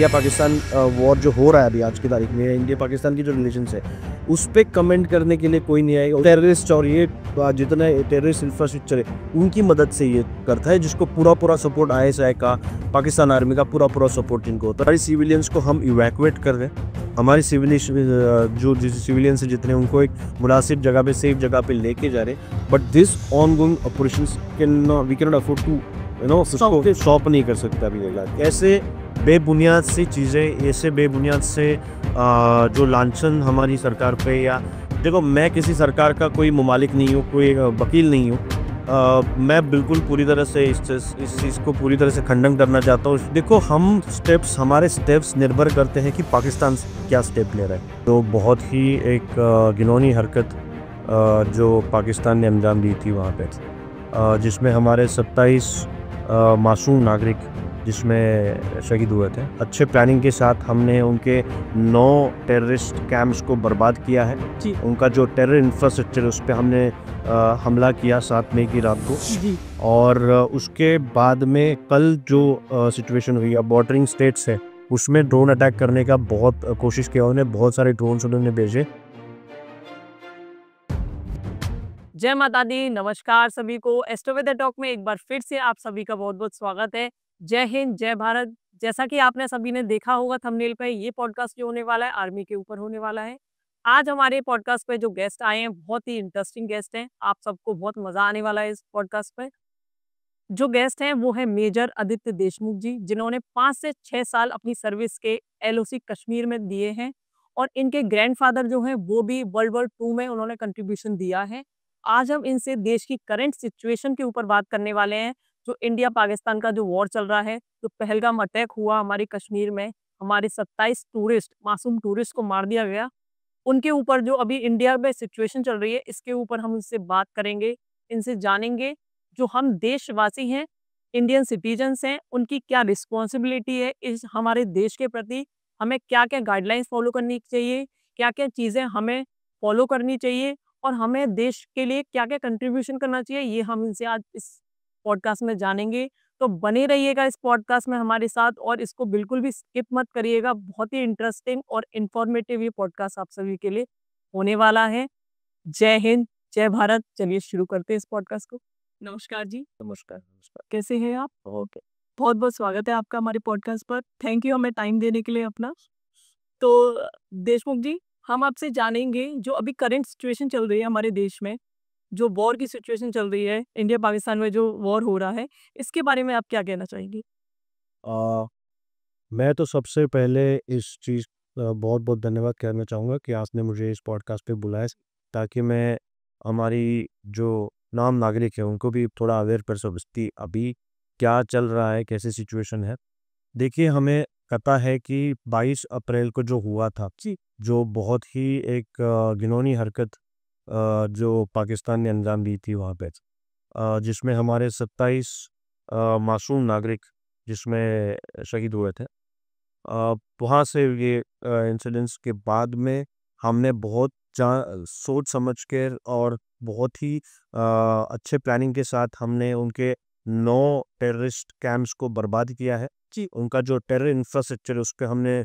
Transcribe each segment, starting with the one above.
India Pakistan war जो हो रहा है अभी आज की तारीख में, इंडिया पाकिस्तान की जो रिलेशंस है उस पर कमेंट करने के लिए कोई नहीं आएगा। टेररिस्ट और ये जितने टेररिस्ट इंफ्रास्ट्रक्चर है उनकी मदद से ये करता है, जिसको पूरा पूरा सपोर्ट ISI का, पाकिस्तान आर्मी का पूरा पूरा सपोर्ट इनको होता है। हमारी सिविलियंस को हम इवैक्यूएट कर रहे हैं, हमारे सिविलियंस जितने उनको एक मुनासिब जगह पे, सेफ जगह पे लेके जा रहे हैं। But this ongoing operations we can not afford to stop नहीं कर सकता अभी तक। कैसे बेबुनियाद सी चीज़ें, ऐसे बेबुनियाद से जो लांछन हमारी सरकार पे, या देखो मैं किसी सरकार का कोई मुमालिक नहीं हूँ, कोई वकील नहीं हूँ, मैं बिल्कुल पूरी तरह से इस चीज़ को पूरी तरह से खंडन करना चाहता हूँ। देखो हमारे स्टेप्स निर्भर करते हैं कि पाकिस्तान क्या स्टेप ले रहा है। तो बहुत ही एक घिनौनी हरकत जो पाकिस्तान ने अंजाम दी थी वहाँ पे, जिसमें हमारे 27 मासूम नागरिक जिसमें शहीद हुए थे। अच्छे प्लानिंग के साथ हमने उनके 9 टेररिस्ट कैंप्स को बर्बाद किया है जी। उनका जो टेरर इंफ्रास्ट्रक्चर उस पर हमने हमला किया 7 मई की रात को जी। और उसके बाद में कल जो सिचुएशन हुई, अब बॉर्डरिंग स्टेट्स है उसमें ड्रोन अटैक करने का बहुत कोशिश किया उन्होंने, बहुत सारे ड्रोन्स उन्होंने भेजे। जय माता दी, नमस्कार सभी को। एस्ट्रो विद द टॉक में एक बार फिर से आप सभी का बहुत बहुत स्वागत है। जय हिंद, जय भारत। जैसा कि आपने सभी ने देखा होगा थंबनेल पे, ये पॉडकास्ट जो होने वाला है आर्मी के ऊपर होने वाला है। आज हमारे पॉडकास्ट पे जो गेस्ट आए हैं बहुत ही इंटरेस्टिंग गेस्ट हैं, आप सबको बहुत मजा आने वाला है इस पॉडकास्ट पे। जो गेस्ट हैं वो है मेजर आदित्य देशमुख जी, जिन्होंने 5 से 6 साल अपनी सर्विस के LOC कश्मीर में दिए हैं और इनके ग्रैंडफादर जो हैं वो भी वर्ल्ड वॉर 2 में उन्होंने कंट्रीब्यूशन दिया है। आज हम इनसे देश की करंट सिचुएशन के ऊपर बात करने वाले हैं। जो इंडिया पाकिस्तान का जो वॉर चल रहा है, जो पहलगाम अटैक हुआ हमारे कश्मीर में, हमारे 27 टूरिस्ट, मासूम टूरिस्ट को मार दिया गया, उनके ऊपर जो अभी इंडिया में सिचुएशन चल रही है इसके ऊपर हम इनसे बात करेंगे, इनसे जानेंगे जो हम देशवासी हैं, इंडियन सिटीजन्स हैं, उनकी क्या रिस्पॉन्सिबिलिटी है इस हमारे देश के प्रति, हमें क्या-क्या गाइडलाइंस फॉलो करनी चाहिए, क्या-क्या चीज़ें हमें फॉलो करनी चाहिए और हमें देश के लिए क्या-क्या कंट्रीब्यूशन करना चाहिए, ये हम इनसे आज इस पॉडकास्ट में जानेंगे। तो बने रहिएगा इस पॉडकास्ट में हमारे साथ और इसको बिल्कुल भी स्किप मत करिएगा। बहुत ही इंटरेस्टिंग और इन्फॉर्मेटिव ये पॉडकास्ट आप सभी के लिए होने वाला है। जय हिंद, जय भारत। चलिए शुरू करते हैं इस पॉडकास्ट को। नमस्कार जी। नमस्कार। कैसे हैं आप? ओके। बहुत बहुत स्वागत है आपका हमारे पॉडकास्ट पर। थैंक यू हमें टाइम देने के लिए अपना। तो देशमुख जी, हम आपसे जानेंगे जो अभी करंट सिचुएशन चल रही है हमारे देश में, जो वॉर की सिचुएशन चल रही है, इंडिया पाकिस्तान में जो वॉर हो रहा है, इसके बारे में आप क्या कहना चाहेंगे? मैं तो सबसे पहले इस चीज़ बहुत बहुत धन्यवाद कहना चाहूँगा कि आपने मुझे इस पॉडकास्ट पे बुलाया, ताकि मैं हमारी जो नाम नागरिक है उनको भी थोड़ा अवेयर कर सकूँ कि अभी क्या चल रहा है, कैसी सिचुएशन है। देखिए, हमें पता है कि 22 अप्रैल को जो हुआ था जी, जो बहुत ही एक घिनौनी हरकत जो पाकिस्तान ने अंजाम दी थी वहाँ पे, जिसमें हमारे 27 मासूम नागरिक जिसमें शहीद हुए थे। वहाँ से ये इंसिडेंट्स के बाद में हमने बहुत सोच समझ के और बहुत ही अच्छे प्लानिंग के साथ हमने उनके 9 टेररिस्ट कैंप्स को बर्बाद किया है जी। उनका जो टेरर इंफ्रास्ट्रक्चर है उस पे हमने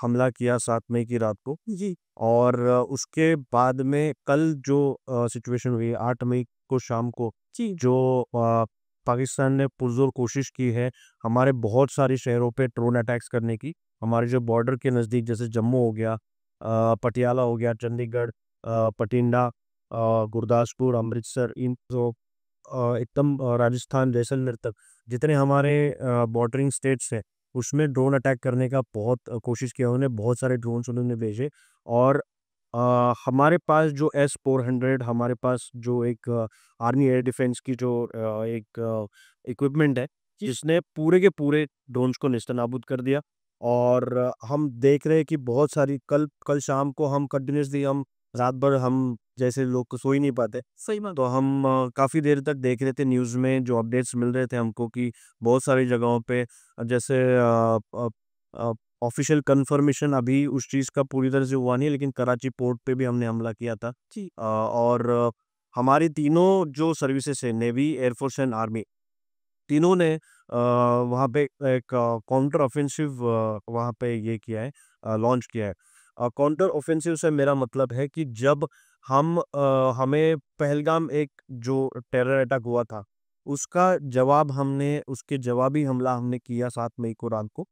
हमला किया 7 मई की रात को जी। और उसके बाद में कल जो सिचुएशन हुई 8 मई को शाम को जी, जो पाकिस्तान ने पुरजोर कोशिश की है हमारे बहुत सारे शहरों पे ड्रोन अटैक्स करने की। हमारे जो बॉर्डर के नज़दीक जैसे जम्मू हो गया, पटियाला हो गया, चंडीगढ़, बठिंडा, गुरदासपुर, अमृतसर, इन जो एकदम राजस्थान, जैसलमेर तक जितने हमारे बॉर्डरिंग स्टेट्स हैं उसमें ड्रोन अटैक करने का बहुत कोशिश किया उन्होंने, बहुत सारे ड्रोन्स उन्होंने भेजे। और हमारे पास जो S-400, हमारे पास जो एक आर्मी एयर डिफेंस की जो एक इक्विपमेंट है जिसने पूरे के पूरे ड्रोन्स को नेस्तनाबूद कर दिया। और हम देख रहे हैं कि बहुत सारी कल कल शाम को हम कंटिन्यूसली हम रात भर हम जैसे लोग को सो ही नहीं पाते, सही बात। तो हम काफ़ी देर तक देख रहे थे न्यूज़ में जो अपडेट्स मिल रहे थे हमको कि बहुत सारी जगहों पे जैसे ऑफिशियल कंफर्मेशन अभी उस चीज़ का पूरी तरह से हुआ नहीं है, लेकिन कराची पोर्ट पे भी हमने हमला किया था जी। और हमारी तीनों जो सर्विसेज है, नेवी, एयरफोर्स एंड आर्मी, तीनों ने वहाँ पे एक काउंटर ऑफेंसिव वहाँ पे ये किया है, लॉन्च किया है। काउंटर ऑफेंसिव से मेरा मतलब है कि जब हमें पहलगाम एक जो टेरर अटैक हुआ था, उसके जवाबी हमला हमने किया 7 मई को रात को।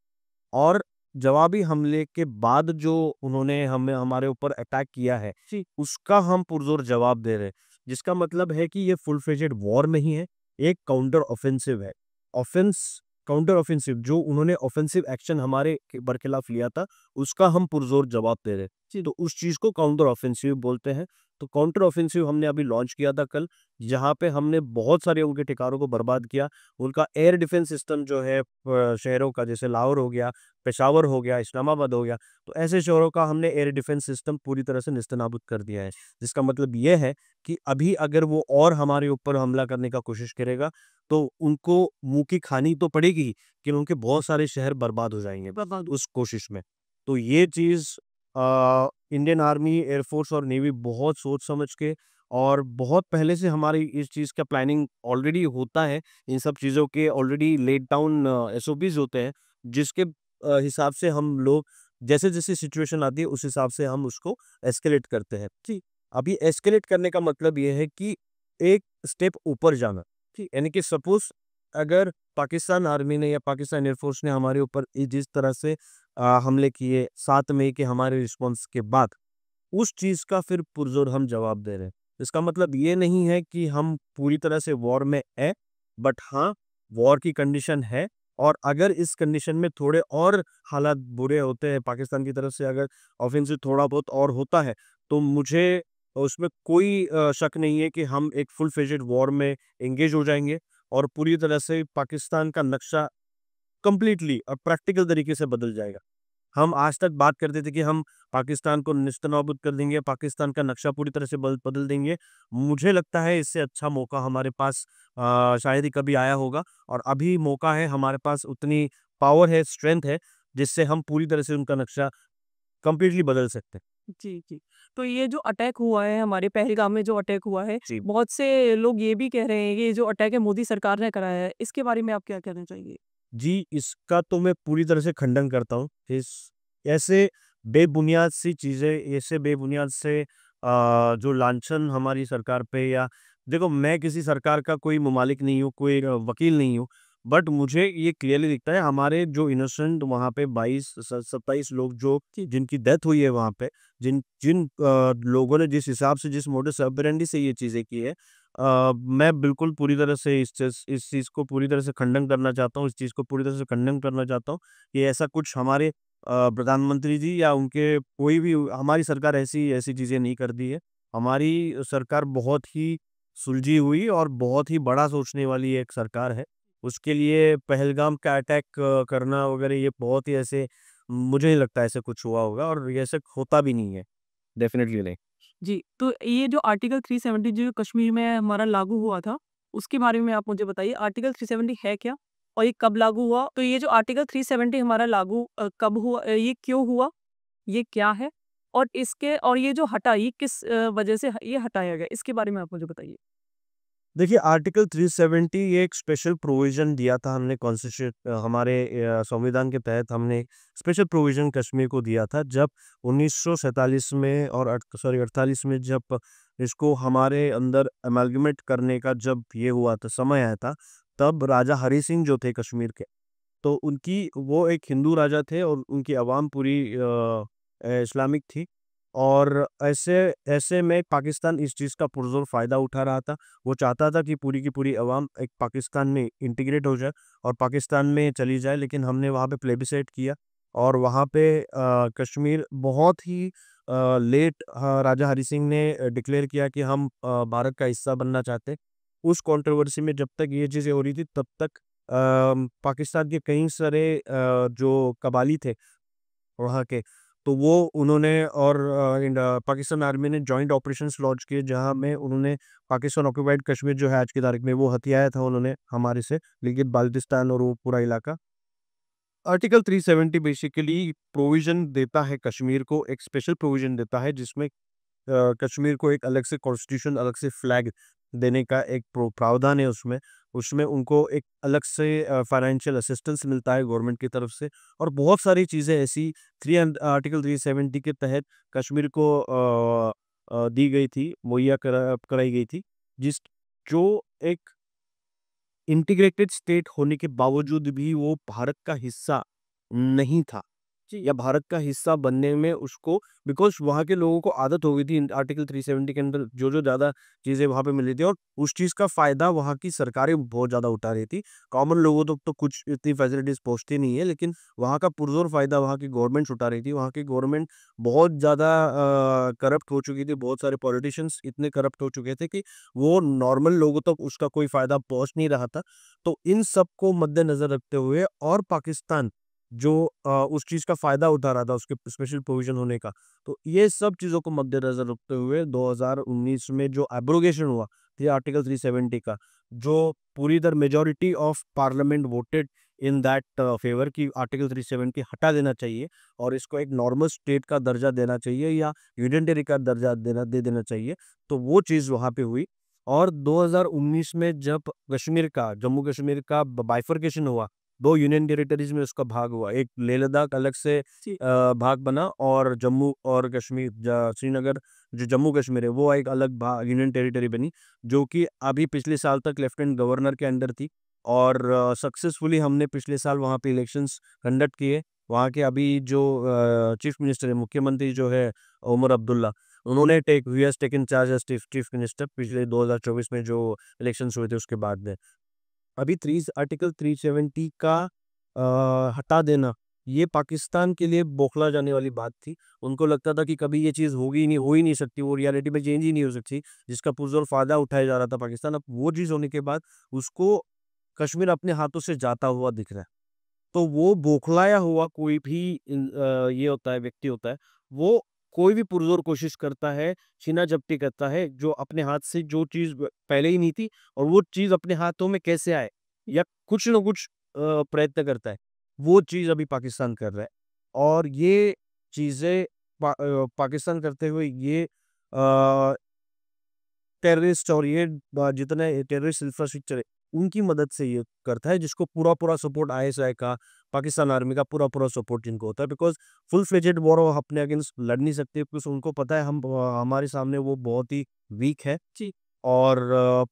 और जवाबी हमले के बाद जो उन्होंने हमें हमारे ऊपर अटैक किया है, जी, उसका हम पुरज़ोर जवाब दे रहे हैं। जिसका मतलब है कि ये फुल फ्लेजेड वॉर नहीं है, एक काउंटर ऑफेंसिव है। ऑफेंस काउंटर ऑफेंसिव जो उन्होंने ऑफेंसिव एक्शन हमारे बरखिलाफ लिया था, उसका हम पुरज़ोर जवाब दे रहे हैं। जी, तो उस चीज़ को काउंटर ऑफेंसिव बोलते हैं। तो काउंटर ऑफेंसिव हमने अभी लॉन्च किया था कल, जहाँ पे हमने बहुत सारे उनके ठिकानों को बर्बाद किया। उनका एयर डिफेंस सिस्टम जो है शहरों का, जैसे लाहौर हो गया, पेशावर हो गया, इस्लामाबाद हो गया, तो ऐसे शहरों का हमने एयर डिफेंस सिस्टम पूरी तरह से नेस्तनाबूद कर दिया है। जिसका मतलब ये है कि अभी अगर वो और हमारे ऊपर हमला करने का कोशिश करेगा, तो उनको मुँह की खानी तो पड़ेगी, कि उनके बहुत सारे शहर बर्बाद हो जाएँगे उस कोशिश में। तो ये चीज़ इंडियन आर्मी, एयर फोर्स और नेवी बहुत सोच समझ के और बहुत पहले से हमारी इस चीज़ का प्लानिंग ऑलरेडी होता है। इन सब चीज़ों के ऑलरेडी लेड डाउन एसओपीज़ होते हैं, जिसके हिसाब से हम लोग जैसे-जैसे सिचुएशन आती है, उस हिसाब से हम उसको एस्केलेट करते हैं। जी, अभी एस्केलेट करने का मतलब ये है कि एक स्टेप ऊपर जाना, ठीक? यानी कि सपोज़ अगर पाकिस्तान आर्मी ने या पाकिस्तान एयर फोर्स ने हमारे ऊपर जिस तरह से हमले किए 7 मई के हमारे रिस्पॉन्स के बाद, उस चीज़ का फिर पुरज़ोर हम जवाब दे रहे हैं। इसका मतलब ये नहीं है कि हम पूरी तरह से वॉर में हैं, बट हाँ, वॉर की कंडीशन है और अगर इस कंडीशन में थोड़े और हालात बुरे होते हैं, पाकिस्तान की तरफ से अगर ऑफ़ेंसिव थोड़ा बहुत और होता है, तो मुझे उसमें कोई शक नहीं है कि हम एक फुल फ्लेजेड वॉर में एंगेज हो जाएँगे और पूरी तरह से पाकिस्तान का नक्शा कंप्लीटली और प्रैक्टिकल तरीके से बदल जाएगा। हम आज तक बात करते थे कि हम पाकिस्तान को नेस्तनाबूद कर देंगे, पाकिस्तान का नक्शा पूरी तरह से बदल देंगे। मुझे लगता है इससे अच्छा मौका हमारे पास शायद ही कभी आया होगा और अभी मौका है, हमारे पास उतनी पावर है, स्ट्रेंथ है, जिससे हम पूरी तरह से उनका नक्शा कंप्लीटली बदल सकते हैं। जी, जी। तो ये जो अटैक हुआ है, हमारे पहलगाम में जो अटैक हुआ है, जी। बहुत से लोग ये भी कह रहे हैं कि ये जो अटैक है मोदी सरकार ने कराया है। इसके बारे में आप क्या कहना चाहेंगे? जी, इसका तो मैं पूरी तरह से खंडन करता हूँ। इस ऐसे बेबुनियाद सी चीज़ें, ऐसे बेबुनियाद से जो लांछन हमारी सरकार पे या देखो मैं किसी सरकार का कोई मुमालिक नहीं हूँ, कोई वकील नहीं हूँ। बट मुझे ये क्लियरली दिखता है हमारे जो इनोसेंट वहाँ पे 22 स 27 लोग जो जिनकी डेथ हुई है वहाँ पे, जिन जिन लोगों ने जिस हिसाब से जिस मोडस ऑपरेंडी से ये चीज़ें की है, मैं बिल्कुल पूरी तरह से इस चीज़ को पूरी तरह से खंडन करना चाहता हूँ, इस चीज़ को पूरी तरह से खंडन करना चाहता हूँ कि ऐसा कुछ हमारे प्रधानमंत्री जी या उनके कोई भी हमारी सरकार ऐसी ऐसी चीज़ें नहीं करती है। हमारी सरकार बहुत ही सुलझी हुई और बहुत ही बड़ा सोचने वाली एक सरकार है। उसके लिए पहलगाम का अटैक करना वगैरह ये बहुत ही ऐसे मुझे नहीं लगता ऐसे कुछ हुआ होगा और ये ऐसे होता भी नहीं है। डेफ़िनिटली नहीं। जी, तो ये जो आर्टिकल 370 जो कश्मीर में हमारा लागू हुआ था, उसके बारे में आप मुझे बताइए आर्टिकल 370 है क्या? और ये कब लागू हुआ? तो ये जो आर्टिकल 370 हमारा लागू कब हुआ ये क्यों हुआ? ये क्या है? और ये जो हटा ये किस वजह से ये हटाया गया? इसके बारे में आप मुझे बताइए। देखिए, आर्टिकल 370 ये एक स्पेशल प्रोविज़न दिया था हमने हमारे संविधान के तहत हमने स्पेशल प्रोविज़न कश्मीर को दिया था जब 1947 में और 48 में जब इसको हमारे अंदर अमाल्गमेट करने का जब ये हुआ था, समय आया था, तब राजा हरी सिंह जो थे कश्मीर के, तो उनकी वो एक हिंदू राजा थे और उनकी आवाम पूरी इस्लामिक थी और ऐसे ऐसे में पाकिस्तान इस चीज़ का पुरज़ोर फ़ायदा उठा रहा था। वो चाहता था कि पूरी की पूरी अवाम एक पाकिस्तान में इंटीग्रेट हो जाए और पाकिस्तान में चली जाए, लेकिन हमने वहाँ पे प्लेबिसाइट किया और वहाँ पे कश्मीर बहुत ही लेट राजा हरी सिंह ने डिक्लेयर किया कि हम भारत का हिस्सा बनना चाहते हैं। उस कंट्रोवर्सी में जब तक ये चीज़ें हो रही थी तब तक पाकिस्तान के कई सारे जो कबाली थे वहाँ के, तो वो उन्होंने और पाकिस्तान आर्मी ने जॉइंट ऑपरेशंस लॉन्च किए जहाँ में उन्होंने पाकिस्तान ऑक्यूपाइड कश्मीर जो है आज की तारीख में वो हथियाया था उन्होंने हमारे से, लेकिन बाल्टिस्तान और वो पूरा इलाका। आर्टिकल 370 बेसिकली प्रोविज़न देता है कश्मीर को, एक स्पेशल प्रोविज़न देता है जिसमें कश्मीर को एक अलग से कॉन्स्टिट्यूशन, अलग से फ्लैग देने का एक प्रावधान है उसमें। उसमें उनको एक अलग से फाइनेंशियल असिस्टेंस मिलता है गवर्नमेंट की तरफ से, और बहुत सारी चीज़ें ऐसी आर्टिकल 370 के तहत कश्मीर को दी गई थी, मुहैया कराई गई थी, जिस जो एक इंटीग्रेटेड स्टेट होने के बावजूद भी वो भारत का हिस्सा नहीं था, जी। या भारत का हिस्सा बनने में उसको, बिकॉज़ वहाँ के लोगों को आदत हो गई थी आर्टिकल 370 के अंदर जो-जो ज़्यादा चीज़ें वहाँ पे मिल रही थी, और उस चीज़ का फ़ायदा वहाँ की सरकारें बहुत ज़्यादा उठा रही थी। कॉमन लोगों तक तो कुछ इतनी फैसिलिटीज़ पहुँचती नहीं है, लेकिन वहाँ का पुरज़ोर फ़ायदा वहाँ की गवर्नमेंट्स उठा रही थी। वहाँ की गवर्नमेंट बहुत ज़्यादा करप्ट हो चुकी थी, बहुत सारे पॉलिटिशियंस इतने करप्ट हो चुके थे कि वो नॉर्मल लोगों तक उसका कोई फ़ायदा पहुँच नहीं रहा था। तो इन सब को मद्देनज़र रखते हुए, और पाकिस्तान जो उस चीज़ का फ़ायदा उठा रहा था उसके स्पेशल प्रोविज़न होने का, तो ये सब चीज़ों को मद्देनज़र रखते हुए 2019 में जो एब्रोगेशन हुआ, ये आर्टिकल 370 का, जो पूरी the majority of parliament voted in that favour कि आर्टिकल 370 हटा देना चाहिए, और इसको एक नॉर्मल स्टेट का दर्जा देना चाहिए, या यूनियन टेरिटरी का दर्जा देना चाहिए। तो वो चीज़ वहाँ पे हुई। और 2019 में जब जम्मू कश्मीर का बाइफरकेशन हुआ, 2 यूनियन टेरिटरीज़ में उसका भाग हुआ। एक लेह लद्दाख अलग से जी। भाग बना, और जम्मू और कश्मीर श्रीनगर जो जम्मू कश्मीर है वो एक अलग यूनियन टेरिटरी बनी, जो कि अभी पिछले साल तक लेफ्टिनेंट गवर्नर के अंडर थी। और सक्सेसफुली हमने पिछले साल वहाँ पे इलेक्शंस कंडक्ट किए। वहाँ के अभी जो चीफ मिनिस्टर है, मुख्यमंत्री जो है उमर अब्दुल्ला, उन्होंने taken charge as chief minister पिछले 2024 में जो इलेक्शंस हुए थे उसके बाद में। अभी आर्टिकल 370 का हटा देना, ये पाकिस्तान के लिए बौखला जाने वाली बात थी। उनको लगता था कि कभी ये चीज़ होगी ही नहीं, हो ही नहीं सकती, वो रियलिटी में चेंज ही नहीं हो सकती, जिसका पुरज़ोर फ़ायदा उठाया जा रहा था पाकिस्तान। अब वो चीज़ होने के बाद उसको कश्मीर अपने हाथों से जाता हुआ दिख रहा है। तो वो बौखलाया हुआ कोई भी ये होता है, व्यक्ति होता है, वो कोई भी पुरज़ोर कोशिश करता है, छीना-झपटी करता है, जो अपने हाथ से जो चीज़ पहले ही नहीं थी, और वो चीज़ अपने हाथों में कैसे आए, या कुछ न कुछ प्रयत्न करता है। वो चीज़ अभी पाकिस्तान कर रहा है, और ये चीज़ें पाकिस्तान करते हुए ये टेररिस्ट, और ये जितने टेररिस्ट इंफ्रास्ट्रक्चर है, उनकी मदद से ये करता है, जिसको पूरा-पूरा सपोर्ट आईएसआई का, पाकिस्तान आर्मी का पूरा-पूरा सपोर्ट जिनको होता है, बिकॉज़ फुल फ्लेजेड वॉर वो अपने अगेंस्ट लड़ नहीं सकते, बिकॉज़ उनको पता है हमारे सामने वो बहुत ही वीक है। जी। और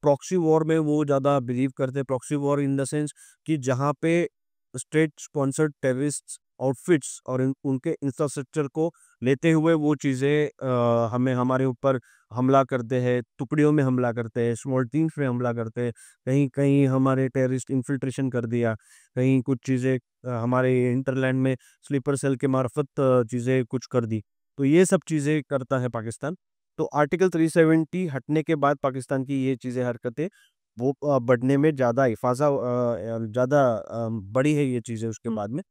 प्रॉक्सी वॉर में वो ज़्यादा बिलीव करते हैं। Proxy war in the sense कि जहाँ पे स्टेट स्पॉन्सर्ड टेररिस्ट आउटफिट्स और उनके इंफ्रास्ट्रक्चर को लेते हुए वो चीज़ें हमें हमारे ऊपर हमला करते हैं, टुकड़ियों में हमला करते हैं, स्मॉल टीम्स में हमला करते हैं। कहीं-कहीं हमारे टेररिस्ट इन्फिल्ट्रेशन कर दिया, कहीं कुछ चीज़ें हमारे हिंटरलैंड में स्लीपर सेल के मार्फत चीज़ें कुछ कर दी। तो ये सब चीज़ें करता है पाकिस्तान। तो आर्टिकल 370 हटने के बाद पाकिस्तान की ये चीज़ें हरकतें वो बढ़ने में ज़्यादा ज़्यादा बढ़ी है ये चीज़ें उसके हुँ। बाद में।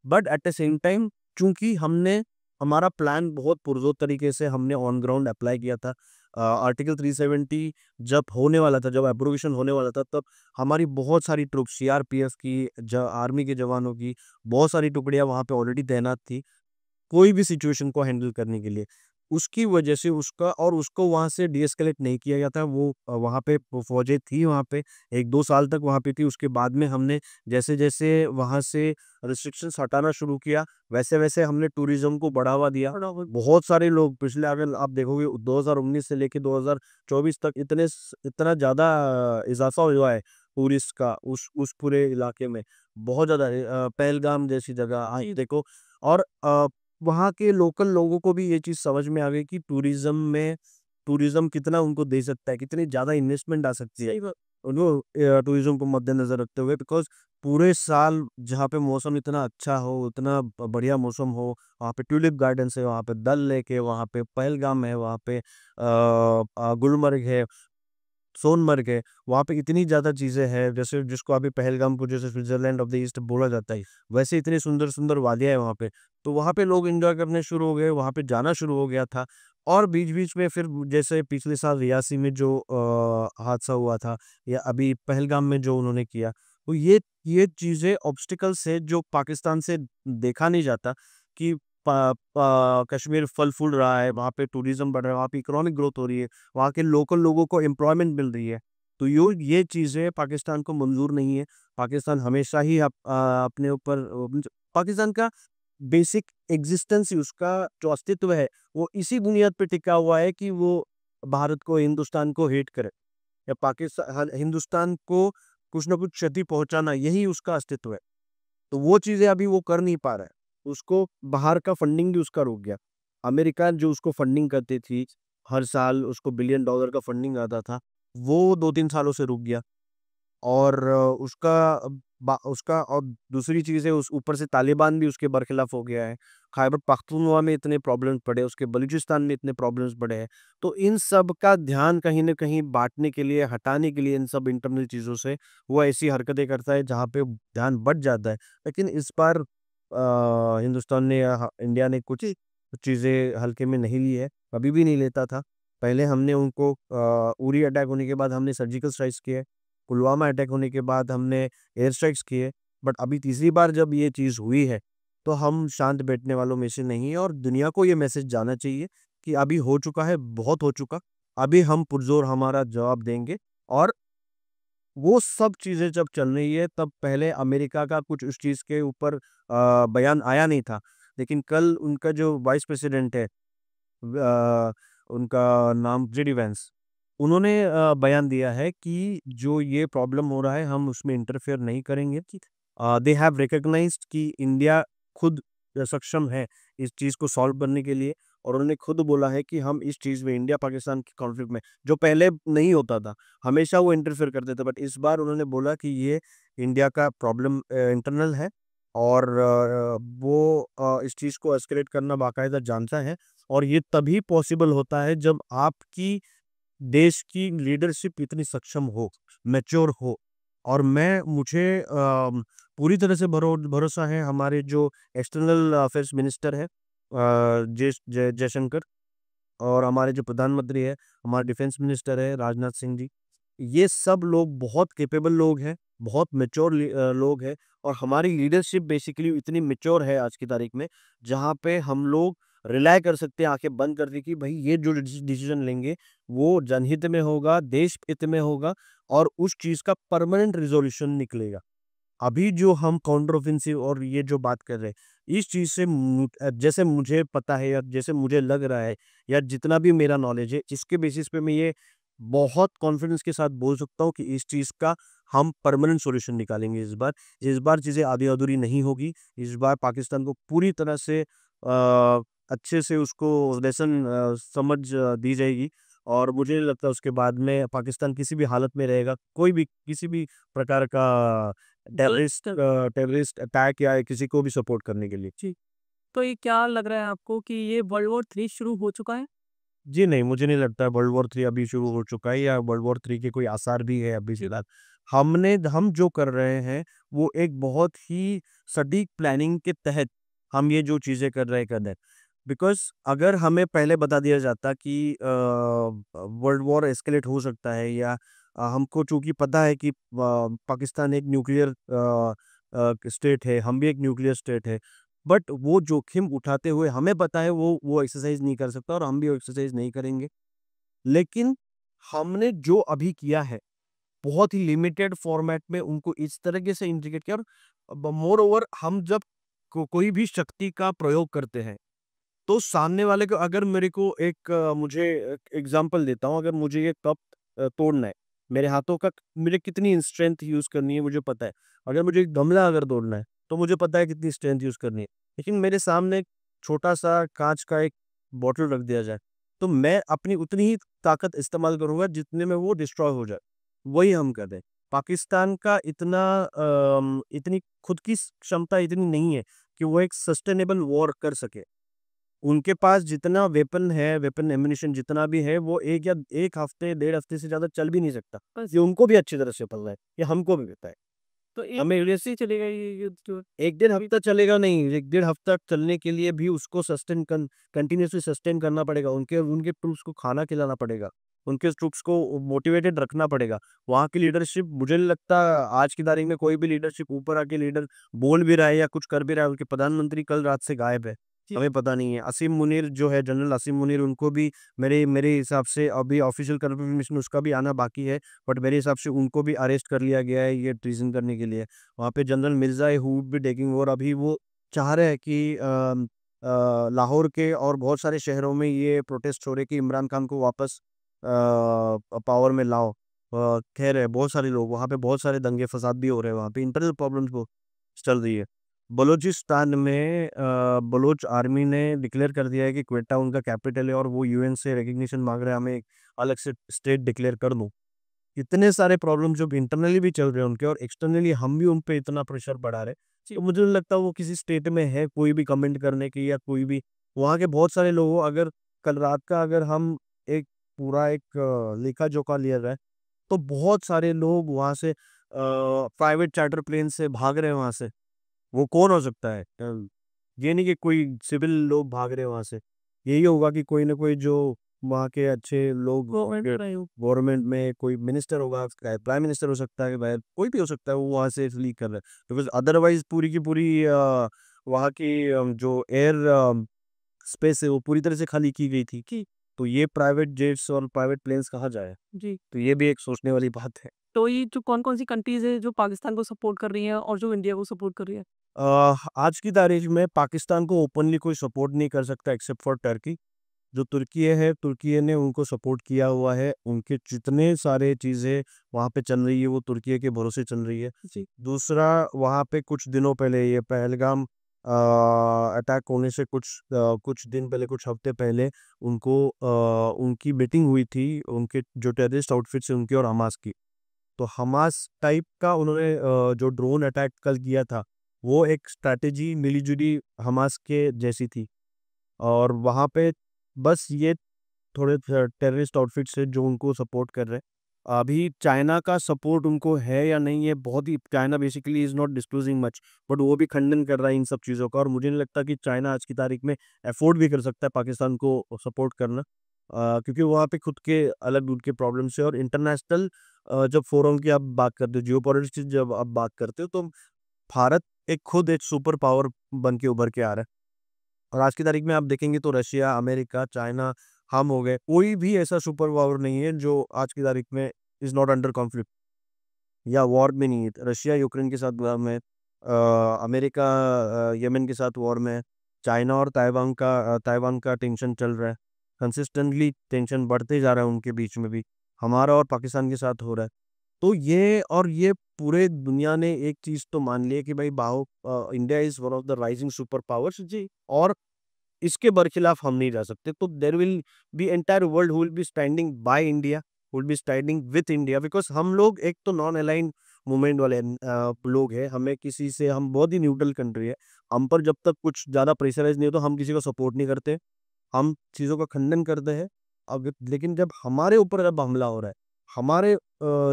But at the same time, चूँकि हमने हमारा प्लान बहुत पुरज़ोर तरीके से हमने ऑन ग्राउंड अप्लाई किया था। आर्टिकल 370 जब होने वाला था, जब एब्रोगेशन होने वाला था, तब हमारी बहुत सारी ट्रुप्स सीआरपीएफ की, आर्मी के जवानों की बहुत सारी टुकड़ियाँ वहाँ पे ऑलरेडी तैनात थी। कोई भी सिचुएशन को हैंडल करने के लिए। उसकी वजह से उसको वहाँ से डीएस्केलेट नहीं किया गया था। वो वहाँ पे फ़ौजें थी वहाँ पे, 1-2 साल तक वहाँ पे थी। उसके बाद में हमने जैसे-जैसे वहाँ से रिस्ट्रिक्शंस हटाना शुरू किया, वैसे-वैसे हमने टूरिज़्म को बढ़ावा दिया। बराबर। बहुत सारे लोग पिछले, अगर आप देखोगे 2019 से लेके 2024 तक इतना ज़्यादा इज़ाफ़ा हुआ है टूरिस्ट का उस पूरे इलाके में। बहुत ज़्यादा पहलगाम जैसी जगह जी। देखो। और वहाँ के लोकल लोगों को भी ये चीज़ समझ में आ गई कि टूरिज़्म कितना उनको दे सकता है, कितनी ज़्यादा इन्वेस्टमेंट आ सकती है। सही बात। उनको टूरिज़्म को मद्देनज़र रखते हुए, बिकॉज़ पूरे साल जहाँ पे मौसम इतना अच्छा हो, इतना बढ़िया मौसम हो, वहाँ पे ट्यूलिप गार्डन्स है, वहाँ पे डल लेक है, वहाँ पे पहलगाम है, वहाँ पे गुलमर्ग है, सोनमर्ग है, वहाँ पे इतनी ज़्यादा चीज़ें हैं, जैसे जिसको अभी पहलगाम को जैसे स्विट्ज़रलैंड ऑफ द ईस्ट बोला जाता है, वैसे इतनी सुंदर-सुंदर वादियाँ हैं वहाँ पे। तो वहाँ पे लोग एन्जॉय करने शुरू हो गए, वहाँ पे जाना शुरू हो गया था। और बीच-बीच में फिर जैसे पिछले साल रियासी में जो हादसा हुआ था, या अभी पहलगाम में जो उन्होंने किया, तो ये चीज़ें ऑब्स्टिकल्स है जो पाकिस्तान से देखा नहीं जाता, कि कश्मीर फल फूल रहा है, वहाँ पे टूरिज्म बढ़ रहा है, वहाँ पे इकोनॉमिक ग्रोथ हो रही है, वहाँ के लोकल लोगों को एम्प्लॉयमेंट मिल रही है। तो ये चीज़ें पाकिस्तान को मंजूर नहीं है। पाकिस्तान हमेशा ही अपने ऊपर पाकिस्तान का बेसिक एग्जिस्टेंस ही, उसका जो अस्तित्व है वो इसी बुनियाद पे टिका हुआ है कि वो भारत को, हिंदुस्तान को हेट करे, या पाकिस्तान हिंदुस्तान को कुछ ना कुछ क्षति पहुंचाना, यही उसका अस्तित्व है। तो वो चीज़ें अभी वो कर नहीं पा रहा है। उसको बाहर का फंडिंग भी उसका रुक गया। अमेरिका जो उसको फंडिंग करती थी, हर साल उसको बिलियन डॉलर का फंडिंग आता था, वो 2-3 सालों से रुक गया। और उसका और दूसरी चीज़ है, उस ऊपर से तालिबान भी उसके बरखिलाफ हो गया है। खैबर पख्तूनख्वा में इतने प्रॉब्लम्स पड़े, उसके बलूचिस्तान में इतने प्रॉब्लम्स पड़े हैं। तो इन सब का ध्यान कहीं न कहीं बाँटने के लिए, हटाने के लिए इन सब इंटरनल चीज़ों से, वो ऐसी हरकतें करता है जहाँ पे ध्यान बँट जाता है। लेकिन इस बार हिंदुस्तान ने या इंडिया ने कुछ चीज़ें हल्के में नहीं ली है, कभी भी नहीं लेता था। पहले हमने उनको उरी अटैक होने के बाद हमने सर्जिकल स्ट्राइक्स किए, पुलवामा अटैक होने के बाद हमने एयर स्ट्राइक्स किए, बट अभी तीसरी बार जब ये चीज़ हुई है, तो हम शांत बैठने वालों में से नहीं है, और दुनिया को ये मैसेज जाना चाहिए कि अभी हो चुका है, बहुत हो चुका। अभी हम पुरज़ोर हमारा जवाब देंगे। और वो सब चीज़ें जब चल रही है, तब पहले अमेरिका का कुछ उस चीज़ के ऊपर बयान आया नहीं था। लेकिन कल उनका जो वाइस प्रेसिडेंट है, उनका नाम जेडी वेंस, उन्होंने बयान दिया है कि जो ये प्रॉब्लम हो रहा है, हम उसमें इंटरफेयर नहीं करेंगे। कि दे हैव रिकॉग्नाइज्ड कि इंडिया खुद सक्षम है इस चीज़ को सॉल्व करने के लिए, और उन्होंने खुद बोला है कि हम इस चीज़ में, इंडिया पाकिस्तान के कॉन्फ्लिक्ट में, जो पहले नहीं होता था, हमेशा वो इंटरफेयर करते थे, बट इस बार उन्होंने बोला कि ये इंडिया का प्रॉब्लम इंटरनल है, और वो इस चीज़ को एस्केलेट करना बाकायदा जानता है। और ये तभी पॉसिबल होता है जब आपकी देश की लीडरशिप इतनी सक्षम हो, मैच्योर हो। और मुझे पूरी तरह से भरोसा है हमारे जो एक्सटर्नल अफेयर्स मिनिस्टर है, जयशंकर, और हमारे जो प्रधानमंत्री है, हमारे डिफेंस मिनिस्टर है राजनाथ सिंह जी। ये सब लोग बहुत कैपेबल लोग हैं, बहुत मैच्योर लोग हैं, और हमारी लीडरशिप बेसिकली इतनी मैच्योर है आज की तारीख में, जहाँ पे हम लोग रिलाय कर सकते हैं, आंखें बंद कर दी कि भाई ये जो डिसीजन लेंगे वो जनहित में होगा, देश हित में होगा, और उस चीज़ का परमानेंट रिज़ॉल्यूशन निकलेगा। अभी जो हम काउंटर ऑफेंसिव और ये जो बात कर रहे हैं, इस चीज़ से जैसे मुझे पता है, या जैसे मुझे लग रहा है, या जितना भी मेरा नॉलेज है, इसके बेसिस पे मैं ये बहुत कॉन्फिडेंस के साथ बोल सकता हूँ कि इस चीज़ का हम परमानेंट सॉल्यूशन निकालेंगे इस बार। इस बार चीज़ें आधी-अधूरी नहीं होगी। इस बार पाकिस्तान को पूरी तरह से अच्छे से उसको लेसन समझ दी जाएगी, और मुझे नहीं लगता उसके बाद में पाकिस्तान किसी भी हालत में रहेगा, कोई भी किसी भी प्रकार का टेररिस्ट अटैक या किसी को भी सपोर्ट करने के लिए। जी। तो ये क्या लग रहा है आपको कि ये वर्ल्ड वॉर 3 शुरू हो चुका है? जी नहीं, मुझे नहीं लगता है वर्ल्ड वॉर 3 अभी शुरू हो चुका है, या वर्ल्ड वॉर 3 के कोई आसार भी है अभी फ़िलहाल। हम जो कर रहे हैं, वो एक बहुत ही सटीक प्लानिंग के तहत हम ये जो चीज़ें कर रहे हैं। बिकॉज़ अगर हमें पहले बता दिया जाता कि वर्ल्ड वॉर एस्केलेट हो सकता है, या हमको चूँकि पता है कि पाकिस्तान एक न्यूक्लियर स्टेट है, हम भी एक न्यूक्लियर स्टेट है। बट वो जोखिम उठाते हुए हमें पता है वो एक्सरसाइज़ नहीं कर सकता, और हम भी वो एक्सरसाइज़ नहीं करेंगे। लेकिन हमने जो अभी किया है, बहुत ही लिमिटेड फॉर्मेट में उनको इस तरीके से इंटीग्रेट किया, और मोर ओवर हम जब कोई भी शक्ति का प्रयोग करते हैं, तो सामने वाले को, अगर मेरे को मुझे एग्ज़ाम्पल देता हूँ, अगर मुझे ये कप तोड़ना है, मेरे हाथों का मुझे कितनी स्ट्रेंथ यूज़ करनी है मुझे पता है। अगर मुझे एक गमला अगर तोड़ना है, तो मुझे पता है कितनी स्ट्रेंथ यूज़ करनी है। लेकिन मेरे सामने एक छोटा-सा काँच का एक बॉटल रख दिया जाए, तो मैं अपनी उतनी ही ताकत इस्तेमाल करूँगा जितने में वो डिस्ट्रॉय हो जाए। वही हम कर रहे हैं। पाकिस्तान का इतनी खुद की क्षमता इतनी नहीं है कि वो एक सस्टेनेबल वॉर कर सके। उनके पास जितना वेपन है, वेपन एम्यूनिशन जितना भी है, वो 1 हफ्ते, डेढ़ हफ्ते से ज़्यादा चल भी नहीं सकता। बस ये उनको भी अच्छी तरह से पता है, ये हमको भी पता है। तो एक हमें महीने से ही चलेगा ये युद्ध जो 1 डेढ़ हफ्ता चलेगा नहीं, 1 डेढ़ हफ्ता चलने के लिए भी उसको कंटिन्यूअसली सस्टेन करना पड़ेगा। उनके उनके ट्रूप्स को खाना खिलाना पड़ेगा। उनके ट्रूप्स को मोटिवेटेड रखना पड़ेगा। वहाँ की लीडरशिप, मुझे नहीं लगता आज की तारीख में कोई भी लीडरशिप ऊपर आके लीडर बोल भी रहा है या कुछ कर भी रहा है। उनके प्रधानमंत्री कल रात से गायब है। जी। हमें पता नहीं है। असीम मुनीर जो है, जनरल असीम मुनीर, उनको भी मेरे मेरे हिसाब से अभी ऑफिशियल कंफर्मेशन उसका भी आना बाकी है, बट मेरे हिसाब से उनको भी अरेस्ट कर लिया गया है ये ट्रीज़न करने के लिए। वहाँ पे general Mirza who would be taking over. अभी वो चाह रहे हैं कि लाहौर के और बहुत सारे शहरों में ये प्रोटेस्ट हो रहे हैं कि इमरान खान को वापस पावर में लाओ। कह रहे हैं बहुत सारे लोग, वहाँ पे बहुत सारे दंगे फसाद भी हो रहे हैं, वहाँ पे इंटरनल प्रॉब्लम्स वो चल रही है। बलूचिस्तान में बलोच आर्मी ने डिक्लेयर कर दिया है कि क्वेटा उनका कैपिटल है और वो यूएन से रिकॉग्निशन मांग रहे हैं, हमें एक अलग से स्टेट डिक्लेयर कर दो। इतने सारे प्रॉब्लम जो इंटरनली भी चल रहे हैं उनके, और एक्सटर्नली हम भी उन पे इतना प्रेशर बढ़ा रहे हैं। जी। तो मुझे नहीं लगता वो किसी स्टेट में है कोई भी कमेंट करने की, या कोई भी वहाँ के बहुत सारे लोगों, अगर कल रात का अगर हम एक पूरा एक लेखा जोखा लिया जाए, तो बहुत सारे लोग वहाँ से प्राइवेट चार्टर प्लेन से भाग रहे हैं वहाँ से। वो कौन हो सकता है? ये नहीं कि कोई सिविल लोग भाग रहे हैं वहाँ से। यही होगा कि कोई ना कोई जो वहाँ के अच्छे लोग, गवर्नमेंट रहे हो। गवर्नमेंट में कोई मिनिस्टर होगा, चाहे प्राइम मिनिस्टर हो सकता है, भाई कोई भी हो सकता है, वो वहाँ से लीक कर रहा है। बिकॉज़ अदरवाइज़ पूरी की पूरी वहाँ की जो एयर स्पेस है वो पूरी तरह से खाली की गई थी। जी। तो ये प्राइवेट जेट्स और प्राइवेट प्लेन्स कहाँ जाए? जी। तो ये भी एक सोचने वाली बात है। तो ये जो कौन-कौन सी कंट्रीज़ है जो पाकिस्तान को सपोर्ट कर रही हैं और जो इंडिया को सपोर्ट कर रही है? आज की तारीख में पाकिस्तान को ओपनली कोई सपोर्ट नहीं कर सकता एक्सेप्ट फॉर टर्की। जो तुर्की है, तुर्की ने उनको सपोर्ट किया हुआ है। उनके जितने सारे चीज़ें वहाँ पे चल रही है, वो तुर्की के भरोसे चल रही है। जी। दूसरा, वहाँ पे कुछ दिनों पहले ये पहलगाम अटैक होने से कुछ दिन पहले, कुछ हफ्ते पहले उनकी मीटिंग हुई थी, उनके जो टेररिस्ट आउटफिट्स हैं उनकी और हमास की। तो हमास टाइप का उन्होंने जो ड्रोन अटैक कल किया था, वो एक स्ट्रैटेजी मिली-जुली हमास के जैसी थी। और वहाँ पे बस ये थोड़े टेररिस्ट आउटफिट्स हैं जो उनको सपोर्ट कर रहे हैं। अभी चाइना का सपोर्ट उनको है या नहीं है, बहुत ही China basically is not disclosing much, but वो भी खंडन कर रहा है इन सब चीज़ों का, और मुझे नहीं लगता कि चाइना आज की तारीख में अफ़ोर्ड भी कर सकता है पाकिस्तान को सपोर्ट करना। क्योंकि वहाँ पे खुद के अलग उनके प्रॉब्लम्स है, और इंटरनेशनल जब फोरम की आप बात करते हो, जियोपॉलिटिक्स की जब आप बात करते हो, तो भारत खुद एक सुपर पावर बन के उभर के आ रहा है। और आज की तारीख में आप देखेंगे तो रशिया, अमेरिका, चाइना, हम हो गए, कोई भी ऐसा सुपर पावर नहीं है जो आज की तारीख में इज़ नॉट अंडर कॉन्फ्लिक्ट या वॉर में नहीं है। रशिया यूक्रेन के साथ वॉर में है, अमेरिका यमन के साथ वॉर में है, चाइना और ताइवान का टेंशन चल रहा है। कंसिस्टेंटली टेंशन बढ़ते जा रहा है उनके बीच में भी। हमारा और पाकिस्तान के साथ हो रहा है। तो ये पूरे दुनिया ने एक चीज़ तो मान ली है कि भाई India is one of the rising super powers जी, और इसके बरखिलाफ हम नहीं जा सकते। तो there will be entire world who will be standing by India, who will be standing with India, because हम लोग एक तो नॉन अलाइन्ड मूवमेंट वाले लोग हैं। हमें किसी से, हम बहुत ही न्यूट्रल कंट्री है। हम पर जब तक कुछ ज़्यादा प्रेशराइज़ नहीं हो तो हम किसी को सपोर्ट नहीं करते। हम चीज़ों का खंडन करते हैं। अब लेकिन जब हमारे ऊपर जब हमला हो रहा है, हमारे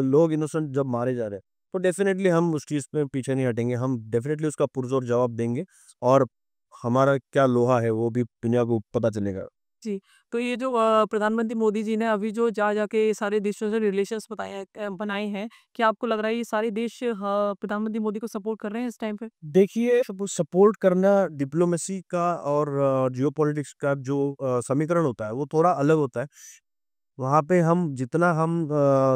लोग इनोसेंट जब मारे जा रहे हैं, तो डेफ़िनेटली हम उस चीज़ में पीछे नहीं हटेंगे। हम डेफ़िनेटली उसका पुरज़ोर जवाब देंगे, और हमारा क्या लोहा है वो भी दुनिया को पता चलेगा। जी। तो ये जो प्रधानमंत्री मोदी जी ने अभी जो जा के सारे देशों से रिलेशंस बनाए हैं, क्या आपको लग रहा है ये सारे देश प्रधानमंत्री मोदी को सपोर्ट कर रहे हैं इस टाइम पे? देखिए, सपोर्ट करना डिप्लोमेसी का और जियोपॉलिटिक्स का जो समीकरण होता है, वो थोड़ा अलग होता है। वहाँ पे हम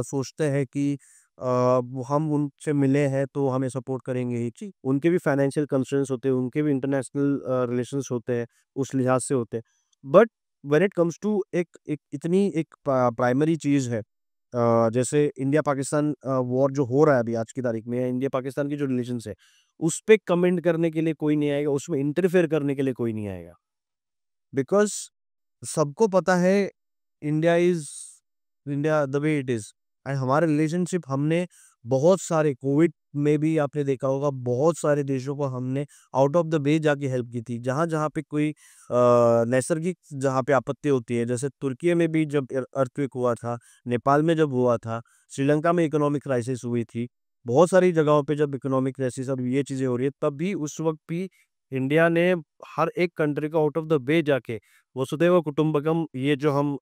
सोचते हैं कि वो हम उनसे मिले हैं तो हमें सपोर्ट करेंगे ही। जी, उनके भी फाइनेंशियल कंस्ट्रेंट्स होते हैं, उनके भी इंटरनेशनल रिलेशंस होते हैं, उस लिहाज से होते हैं। But when it comes to एक एक इतनी एक प्राइमरी चीज़ है, जैसे इंडिया पाकिस्तान वॉर जो हो रहा है अभी आज की तारीख में, या इंडिया पाकिस्तान की जो रिलेशंस है, उस पे कमेंट करने के लिए कोई नहीं आएगा, उसमें इंटरफेयर करने के लिए कोई नहीं आएगा। बिकॉज़ सबको पता है India is India the way it is, and हमारे रिलेशनशिप हमने बहुत सारे कोविड में भी आपने देखा होगा, बहुत सारे देशों को हमने आउट ऑफ द वे जाके हेल्प की थी। जहाँ-जहाँ पे कोई नैसर्गिक जहाँ पे आपत्ति होती है, जैसे तुर्की में भी जब अर्थक्वेक हुआ था, नेपाल में जब हुआ था, श्रीलंका में इकोनॉमिक क्राइसिस हुई थी, बहुत सारी जगहों पे जब इकोनॉमिक क्राइसिस, अब ये चीज़ें हो रही है, तब भी उस वक़्त भी इंडिया ने हर एक कंट्री को आउट ऑफ द वे जाके वसुधैव कुटुंबकम, ये जो हम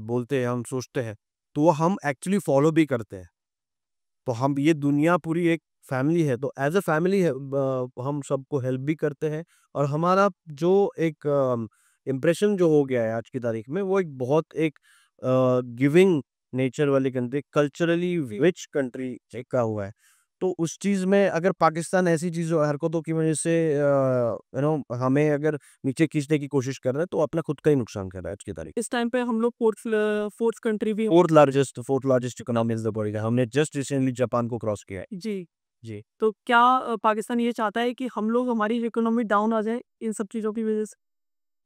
बोलते हैं, हम सोचते हैं, तो वो हम एक्चुअली फॉलो भी करते हैं। तो हम ये दुनिया पूरी एक फैमिली है, तो एज अ फैमिली है हम सबको हेल्प भी करते हैं। और हमारा जो एक इम्प्रेशन जो हो गया है आज की तारीख में, वो एक बहुत एक गिविंग नेचर वाली कंट्री, कल्चरली रिच कंट्री का हुआ है। तो उस चीज़ में अगर पाकिस्तान ऐसी चीज़ों हरकतों की वजह से हमें अगर नीचे खींचने की कोशिश कर रहा है, तो अपना खुद का ही नुकसान कर रहा है आज की तारीख। इस टाइम पे हम लोग फोर्थ कंट्री भी fourth largest economy is the world. हमने जस्ट रिसेंटली जापान को क्रॉस किया है। जी। जी। तो क्या पाकिस्तान ये चाहता है कि हम लोग हमारी इकोनॉमी डाउन आ जाए इन सब चीज़ों की वजह से?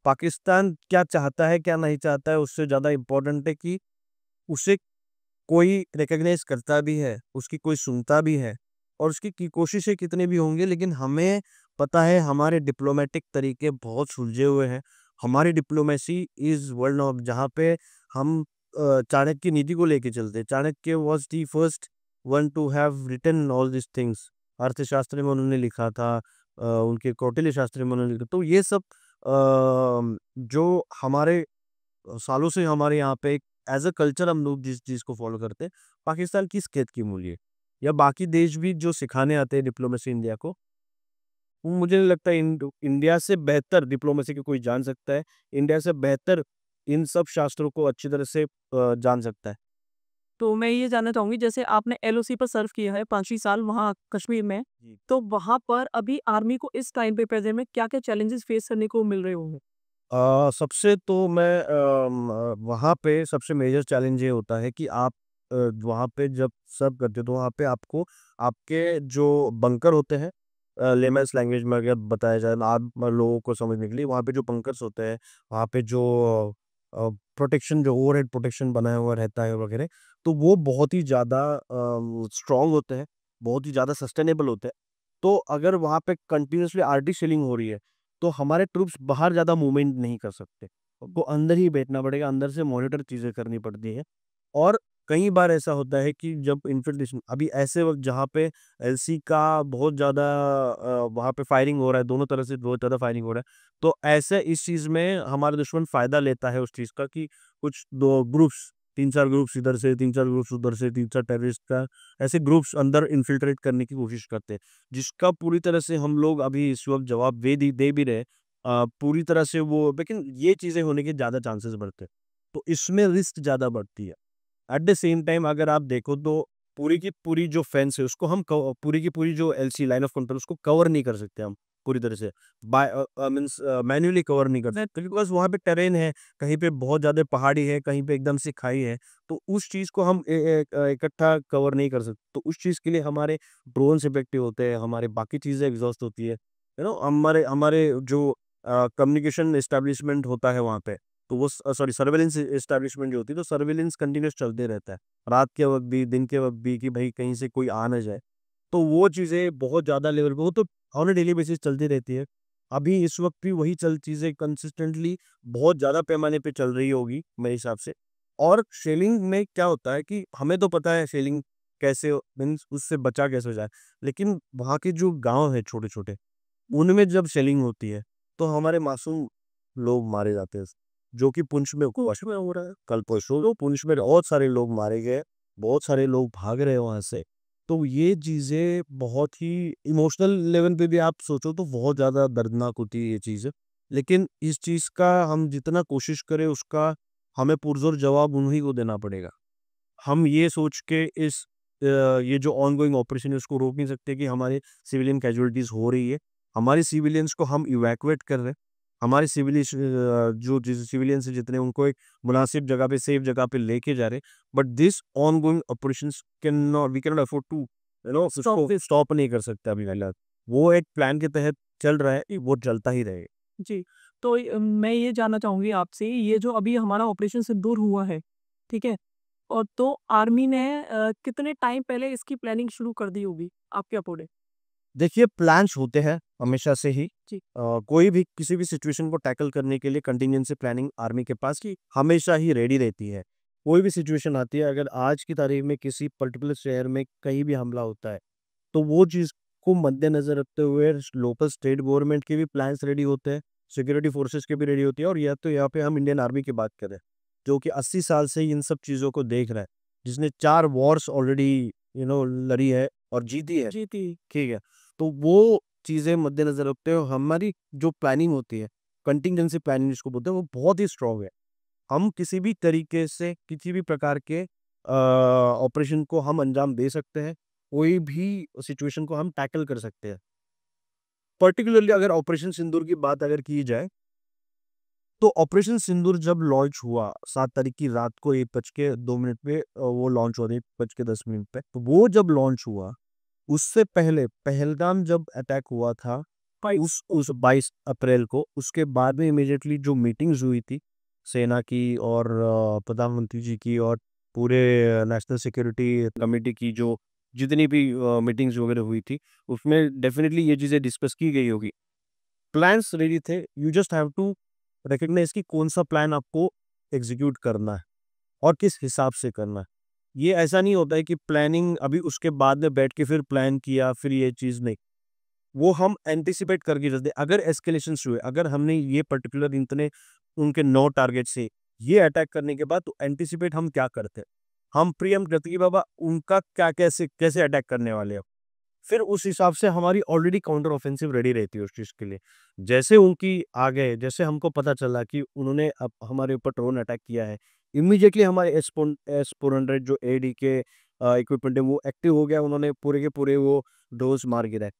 पाकिस्तान क्या चाहता है, क्या नहीं चाहता है, उससे ज़्यादा इम्पोर्टेंट है कि उसे कोई रिकॉग्नाइज़ करता भी है, उसकी कोई सुनता भी है, और उसकी की कोशिशें कितनी भी होंगी, लेकिन हमें पता है हमारे डिप्लोमैटिक तरीके बहुत सुलझे हुए हैं। हमारी डिप्लोमेसी इज़ वर्ल्ड ऑफ, जहाँ पे हम चाणक्य की नीति को लेके चलते हैं। Chanakya was the first one to have written all these things. Arthashastra में उन्होंने लिखा था, उनके कौटिल्य शास्त्र में उन्होंने लिखा। तो ये सब जो हमारे सालों से हमारे यहाँ पे एक एज़ अ कल्चर हम लोग जिस चीज़ को फ़ॉलो करते हैं, पाकिस्तान किस खेत की मूली है, या बाकी देश भी जो सिखाने आते हैं डिप्लोमेसी इंडिया को, वो मुझे नहीं लगता इंडिया से बेहतर डिप्लोमेसी को कोई जान सकता है। इंडिया से बेहतर इन सब शास्त्रों को अच्छी तरह से जान सकता है। तो मैं ये जानना चाहूँगी, जैसे आपने एलओसी पर सर्व किया है 5 साल वहाँ कश्मीर में, जी। तो वहाँ पर अभी आर्मी को इस टाइम पे प्रेज़ेंट में क्या-क्या चैलेंजेस फेस करने को मिल रहे होंगे? सबसे तो मैं वहाँ पे सबसे मेजर चैलेंज ये होता है कि आप वहाँ पे जब सर्व करते हो, तो वहाँ पे आपको आपके जो बंकर होते हैं, लेमन्स लैंग्वेज में अगर बताया जाए आम लोगों को समझने के लिए, वहाँ पे जो बंकर्स होते हैं, वहाँ पे जो प्रोटेक्शन, जो ओवरहेड प्रोटेक्शन बनाया हुआ रहता है वगैरह, तो वो बहुत ही ज़्यादा स्ट्रॉन्ग होते हैं, बहुत ही ज़्यादा सस्टेनेबल होते हैं। तो अगर वहाँ पे कंटिन्यूअसली आरटी शेलिंग हो रही है, तो हमारे ट्रूप्स बाहर ज़्यादा मूवमेंट नहीं कर सकते। उनको अंदर ही बैठना पड़ेगा, अंदर से मॉनिटर चीज़ें करनी पड़ती हैं। और कई बार ऐसा होता है कि जब इन्फिल्ट्रेशन, अभी ऐसे वक़्त जहाँ पे एलसी का बहुत ज़्यादा वहाँ पे फायरिंग हो रहा है, दोनों तरफ से बहुत ज़्यादा फायरिंग हो रहा है। तो ऐसे इस चीज़ में हमारा दुश्मन फ़ायदा लेता है उस चीज़ का, कि कुछ 2 ग्रुप्स, 3-4 ग्रुप्स इधर से, 3-4 ग्रुप्स उधर से, 3-4 टेररिस्ट का ऐसे ग्रुप्स अंदर इन्फिल्ट्रेट करने की कोशिश करते हैं। जिसका पूरी तरह से हम लोग अभी इस वक़्त जवाब दे भी रहे हैं। पूरी तरह से वो, लेकिन ये चीज़ें होने के ज़्यादा चांसेस बढ़ते हैं। तो इसमें रिस्क ज़्यादा बढ़ती है। एट द सेम टाइम अगर आप देखो, तो पूरी की पूरी जो फेंस है उसको हम पूरी की पूरी जो एलसी लाइन ऑफ कंट्रोल, उसको कवर नहीं कर सकते हम पूरी तरह से, बाय मीन्स मैन्युअली कवर नहीं कर सकते, बिकॉज वहाँ पे टेरेन है, कहीं पे बहुत ज़्यादा पहाड़ी है, कहीं पे एकदम से खाई है। तो उस चीज़ को हम इकट्ठा कवर नहीं कर सकते। तो उस चीज़ के लिए हमारे ड्रोन्स इफेक्टिव होते हैं, हमारे बाकी चीज़ें एग्जॉस्ट होती है, हमारे हमारे जो कम्युनिकेशन एस्टेब्लिशमेंट होता है वहाँ पे, तो वो सॉरी सर्वेलेंस एस्टेब्लिशमेंट जो होती है, तो सर्वेलेंस कंटिन्यूअस चलते रहता है, रात के वक़्त भी, दिन के वक़्त भी, कि भाई कहीं से कोई आ ना जाए। तो वो चीज़ें बहुत ज़्यादा लेवल पे, वो तो ऑन अ डेली बेसिस चलती रहती है। अभी इस वक़्त भी वही चीज़ें कंसिस्टेंटली बहुत ज़्यादा पैमाने पे चल रही होगी मेरे हिसाब से। और शेलिंग में क्या होता है कि हमें तो पता है शेलिंग कैसे, मीन्स उससे बचा कैसे जाए। लेकिन वहाँ के जो गाँव हैं छोटे-छोटे, उनमें जब शेलिंग होती है, तो हमारे मासूम लोग मारे जाते हैं। जो कि पुंछ में हो रहा है। कल परसों तो पुंछ में बहुत सारे लोग मारे गए, बहुत सारे लोग भाग रहे हैं वहाँ से। तो ये चीज़ें बहुत ही इमोशनल लेवल पे भी आप सोचो तो बहुत ज़्यादा दर्दनाक होती है ये चीज़ें। लेकिन इस चीज़ का हम जितना कोशिश करें, उसका हमें पुरज़ोर जवाब उन्हीं को देना पड़ेगा। हम ये सोच के ये जो ऑनगोइंग ऑपरेशन है उसको रोक नहीं सकते कि हमारे सिविलियन कैजुअलिटीज़ हो रही है। हमारे सिविलियंस को हम इवैक्यूएट कर रहे हैं। हमारे जो सिविलियंस हैं जितने, उनको एक मुनासिब जगह पे, सेफ जगह पे लेके जा रहे हैं। But this ongoing operations we can not afford to उसको स्टॉप नहीं कर सकते अभी फिलहाल। वो एक प्लान के तहत चल रहा है, वो चलता ही रहेगा। जी। तो मैं ये जानना चाहूँगी आपसे, ये जो अभी हमारा ऑपरेशन सिंदूर हुआ है, ठीक है? और तो आर्मी ने कितने टाइम पहले इसकी प्लानिंग शुरू कर दी होगी आपके अकॉर्डिंग? देखिए, प्लान्स होते हैं हमेशा से ही। जी। कोई भी किसी भी सिचुएशन को टैकल करने के लिए कंटिजेंसी प्लानिंग आर्मी के पास की हमेशा ही रेडी रहती है। कोई भी सिचुएशन आती है, अगर आज की तारीख में किसी पर्टिकुलर शहर में कहीं भी हमला होता है, तो वो चीज़ को मद्देनज़र रखते हुए लोकल स्टेट गवर्नमेंट के भी प्लान्स रेडी होते हैं, सिक्योरिटी फोर्सेस के भी रेडी होती है। और या तो यहाँ पे हम इंडियन आर्मी की बात करें, जो कि 80 साल से इन सब चीज़ों को देख रहा है, जिसने 4 वॉर्स ऑलरेडी लड़ी है और जीती है, ठीक है। तो वो चीज़ें मद्देनज़र रखते हुए हमारी जो प्लानिंग होती है, कंटिंजेंसी प्लानिंग जिसको बोलते हैं, वो बहुत ही स्ट्रॉन्ग है। हम किसी भी तरीके से, किसी भी प्रकार के ऑपरेशन को हम अंजाम दे सकते हैं, कोई भी सिचुएशन को हम टैकल कर सकते हैं। पर्टिकुलरली अगर ऑपरेशन सिंदूर की बात अगर की जाए, तो ऑपरेशन सिंदूर जब लॉन्च हुआ 7 तारीख की रात को 1 बज के 2 मिनट पे वो लॉन्च हो रही 1 बज के 10 मिनट पे। तो वो जब लॉन्च हुआ, उससे पहले पहलगाम जब अटैक हुआ था, उस 22 अप्रैल को, उसके बाद में इमीडिएटली जो मीटिंग्स हुई थी, सेना की और प्रधानमंत्री जी की और पूरे नेशनल सिक्योरिटी कमिटी की जो जितनी भी मीटिंग्स वगैरह हुई थी, उसमें डेफिनिटली ये चीज़ें डिस्कस की गई होगी। प्लान्स रेडी थे, you just have to recognize कि कौन-सा प्लान आपको एग्ज़ीक्यूट करना है और किस हिसाब से करना है। ये ऐसा नहीं होता है कि प्लानिंग अभी उसके बाद में बैठ के फिर प्लान किया, फिर ये चीज़ नहीं। वो हम एंटीसिपेट करके चलते हैं। अगर एस्केलेशंस हुए, अगर हमने ये पर्टिकुलर इतने उनके 9 टारगेट से ये अटैक करने के बाद तो एंटीसिपेट हम क्या करते हैं? हम प्रीएम्प्ट करते हैं कि बाबा उनका क्या कैसे कैसे अटैक करने वाले हैं। फिर उस हिसाब से हमारी ऑलरेडी काउंटर ऑफेंसिव रेडी रहती है उस चीज़ के लिए। जैसे उनकी आ गए, जैसे हमको पता चला कि उन्होंने अब हमारे ऊपर ड्रोन अटैक किया है, इमीडिएटली हमारे एस-400 जो एडी के इक्विपमेंट है वो एक्टिव हो गया, उन्होंने पूरे के पूरे वो ड्रोन्स मार गिराए।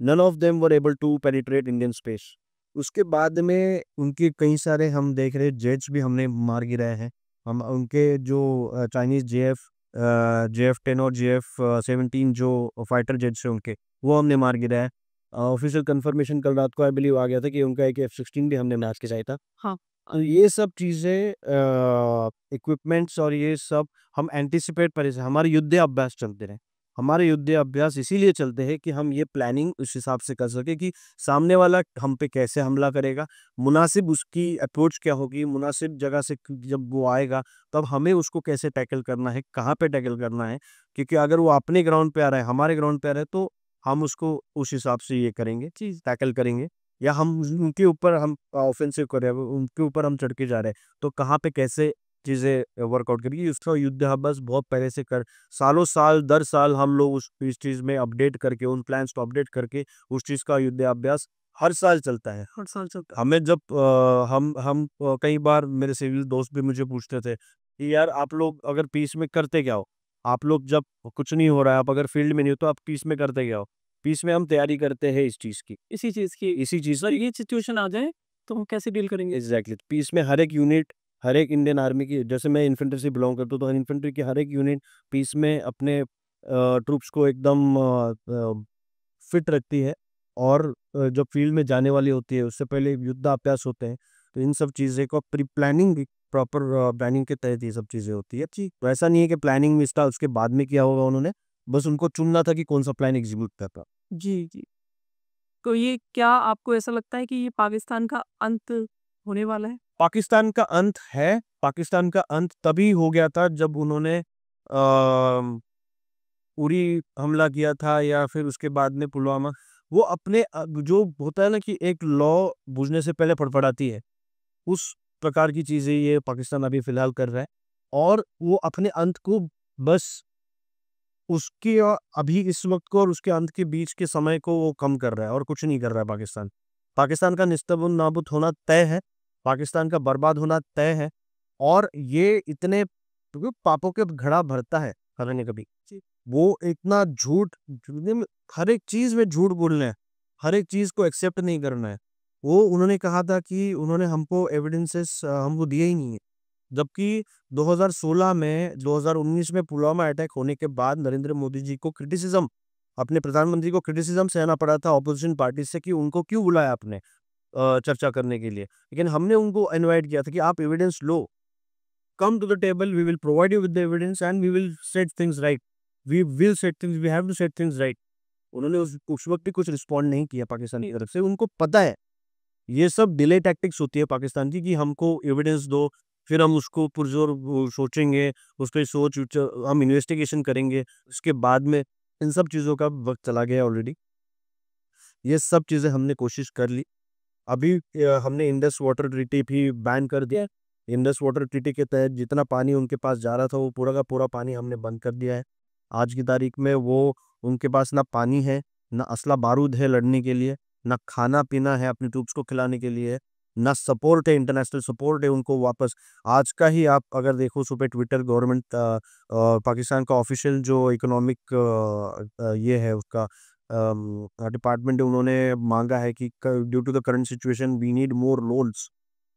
None of them were able to penetrate Indian space. उसके बाद में उनके कई सारे हम देख रहे जेट्स भी हमने मार गिराए हैं। हम उनके जो चाइनीज़ जेएफ-10 और जेएफ-17 जो फाइटर जेट्स हैं उनके, वो हमने मार गिराए हैं। ऑफ़िशियल कन्फर्मेशन कल रात को आई बिलीव आ गया था कि उनका एक एफ-16 भी हमने मार गिराया था। हाँ। ये सब चीज़ें इक्विपमेंट्स और ये सब हम एंटीसिपेट पहले से हमारे युद्ध अभ्यास चलते रहे। हमारे युद्ध अभ्यास इसीलिए चलते हैं कि हम ये प्लानिंग उस हिसाब से कर सकें कि सामने वाला हम पे कैसे हमला करेगा, मुनासिब उसकी अप्रोच क्या होगी, मुनासिब जगह से जब वो आएगा, तब हमें उसको कैसे टैकल करना है, कहाँ पे टैकल करना है। क्योंकि अगर वो अपने ग्राउंड पे आ रहा है, हमारे ग्राउंड पे आ रहा है, तो हम उसको उस हिसाब से ये करेंगे, टैकल करेंगे। या हम उनके ऊपर हम ऑफेंसिव कर रहे हैं, उनके ऊपर हम चढ़ के जा रहे हैं, तो कहाँ पे कैसे चीज़ें वर्कआउट करेंगी, उसका युद्धाभ्यास बहुत पहले से कर सालों-साल, दर साल हम लोग उस इस चीज़ में अपडेट करके, उन प्लान्स को अपडेट करके, उस चीज़ का युद्धाभ्यास हर साल चलता है। हर साल चलता है। हमें जब कई बार मेरे सिविल दोस्त भी मुझे पूछते थे कि यार आप लोग अगर पीस में करते क्या हो? आप लोग जब कुछ नहीं हो रहा है, आप अगर फील्ड में नहीं हो, तो आप पीस में करते क्या हो? पीस में हम तैयारी करते हैं इस चीज़ की। इसी चीज़ की इसी चीज़ अगर की ये सिचुएशन आ जाए, तो हम कैसे डील करेंगे? एग्ज़ैक्टली पीस में हर एक यूनिट, हर एक इंडियन आर्मी की जैसे मैं इन्फेंट्री से बिलॉन्ग करता हूँ, तो इन्फेंट्री की हर एक यूनिट पीस में अपने ट्रूप्स को एकदम फिट रखती है और जब फील्ड में जाने वाली होती है, उससे पहले युद्धाभ्यास होते हैं। तो इन सब चीज़ें को प्री प्लानिंग प्रॉपर प्लानिंग के तहत ये सब चीज़ें होती है। जी, तो ऐसा नहीं है कि प्लानिंग में स्टार्ट उसके बाद में किया होगा उन्होंने, बस उनको चुनना था कि कौन-सा प्लान एग्ज़ीक्यूट करना। जी। तो ये क्या आपको ऐसा लगता है कि ये पाकिस्तान का अंत होने वाला है? पाकिस्तान का अंत है, पाकिस्तान का अंत तभी हो गया था जब उन्होंने उरी हमला किया था या फिर उसके बाद में पुलवामा, वो अपने जो होता है ना कि एक लौ बूझने से पहले फड़फड़ाती है, उस प्रकार की चीज़ें ये पाकिस्तान अभी फ़िलहाल कर रहा है और वो अपने अंत को बस उसके अभी इस वक़्त को और उसके अंत के बीच के समय को वो कम कर रहा है और कुछ नहीं कर रहा है पाकिस्तान। पाकिस्तान का निस्तब्ध-नाबूद होना तय है, पाकिस्तान का बर्बाद होना तय है और ये इतने क्योंकि पापों के घड़ा भरता है, कभी न कभी। वो इतना झूठ हर एक चीज़ में झूठ बोलना है, हर एक चीज़ को एक्सेप्ट नहीं करना है। वो उन्होंने कहा था कि उन्होंने हमको एविडेंसेस हमको दिए ही नहीं है। जबकि 2016 में 2019 में पुलवामा अटैक होने के बाद नरेंद्र मोदी जी को क्रिटिसिज़्म अपने प्रधानमंत्री को क्रिटिसिज़्म सहना पड़ा था ऑपोज़िशन पार्टी से कि उनको क्यों बुलाया आपने चर्चा करने के लिए। लेकिन हमने उनको इनवाइट किया था कि आप evidence low, come to the table, we will provide you with the evidence and we will set things right. We have to set things right. उन्होंने उस वक़्त भी कुछ रिस्पॉन्ड नहीं किया पाकिस्तान की तरफ से। उनको पता है, ये सब डिले टैक्टिक्स होती है पाकिस्तान की कि हमको एविडेंस दो, फिर हम उसको पुरज़ोर वो सोचेंगे, उस पे सोच-विच हम इन्वेस्टिगेशन करेंगे। उसके बाद में इन सब चीज़ों का वक़्त चला गया ऑलरेडी। ये सब चीज़ें हमने कोशिश कर ली। अभी हमने इंडस वाटर ट्रीटी भी बैन कर दिया है। इंडस वाटर ट्रीटी के तहत जितना पानी उनके पास जा रहा था, वो पूरा का पूरा पानी हमने बंद कर दिया है। आज की तारीख में वो उनके पास ना पानी है, ना असला बारूद है लड़ने के लिए, ना खाना पीना है अपनी ट्रूप्स को खिलाने के लिए, ना सपोर्ट है, इंटरनेशनल सपोर्ट है उनको वापस। आज का ही आप अगर देखो सुबह ट्विटर गवर्नमेंट पाकिस्तान का ऑफिशियल जो इकोनॉमिक ये है उसका डिपार्टमेंट है, उन्होंने मांगा है कि due to the current situation we need more loans.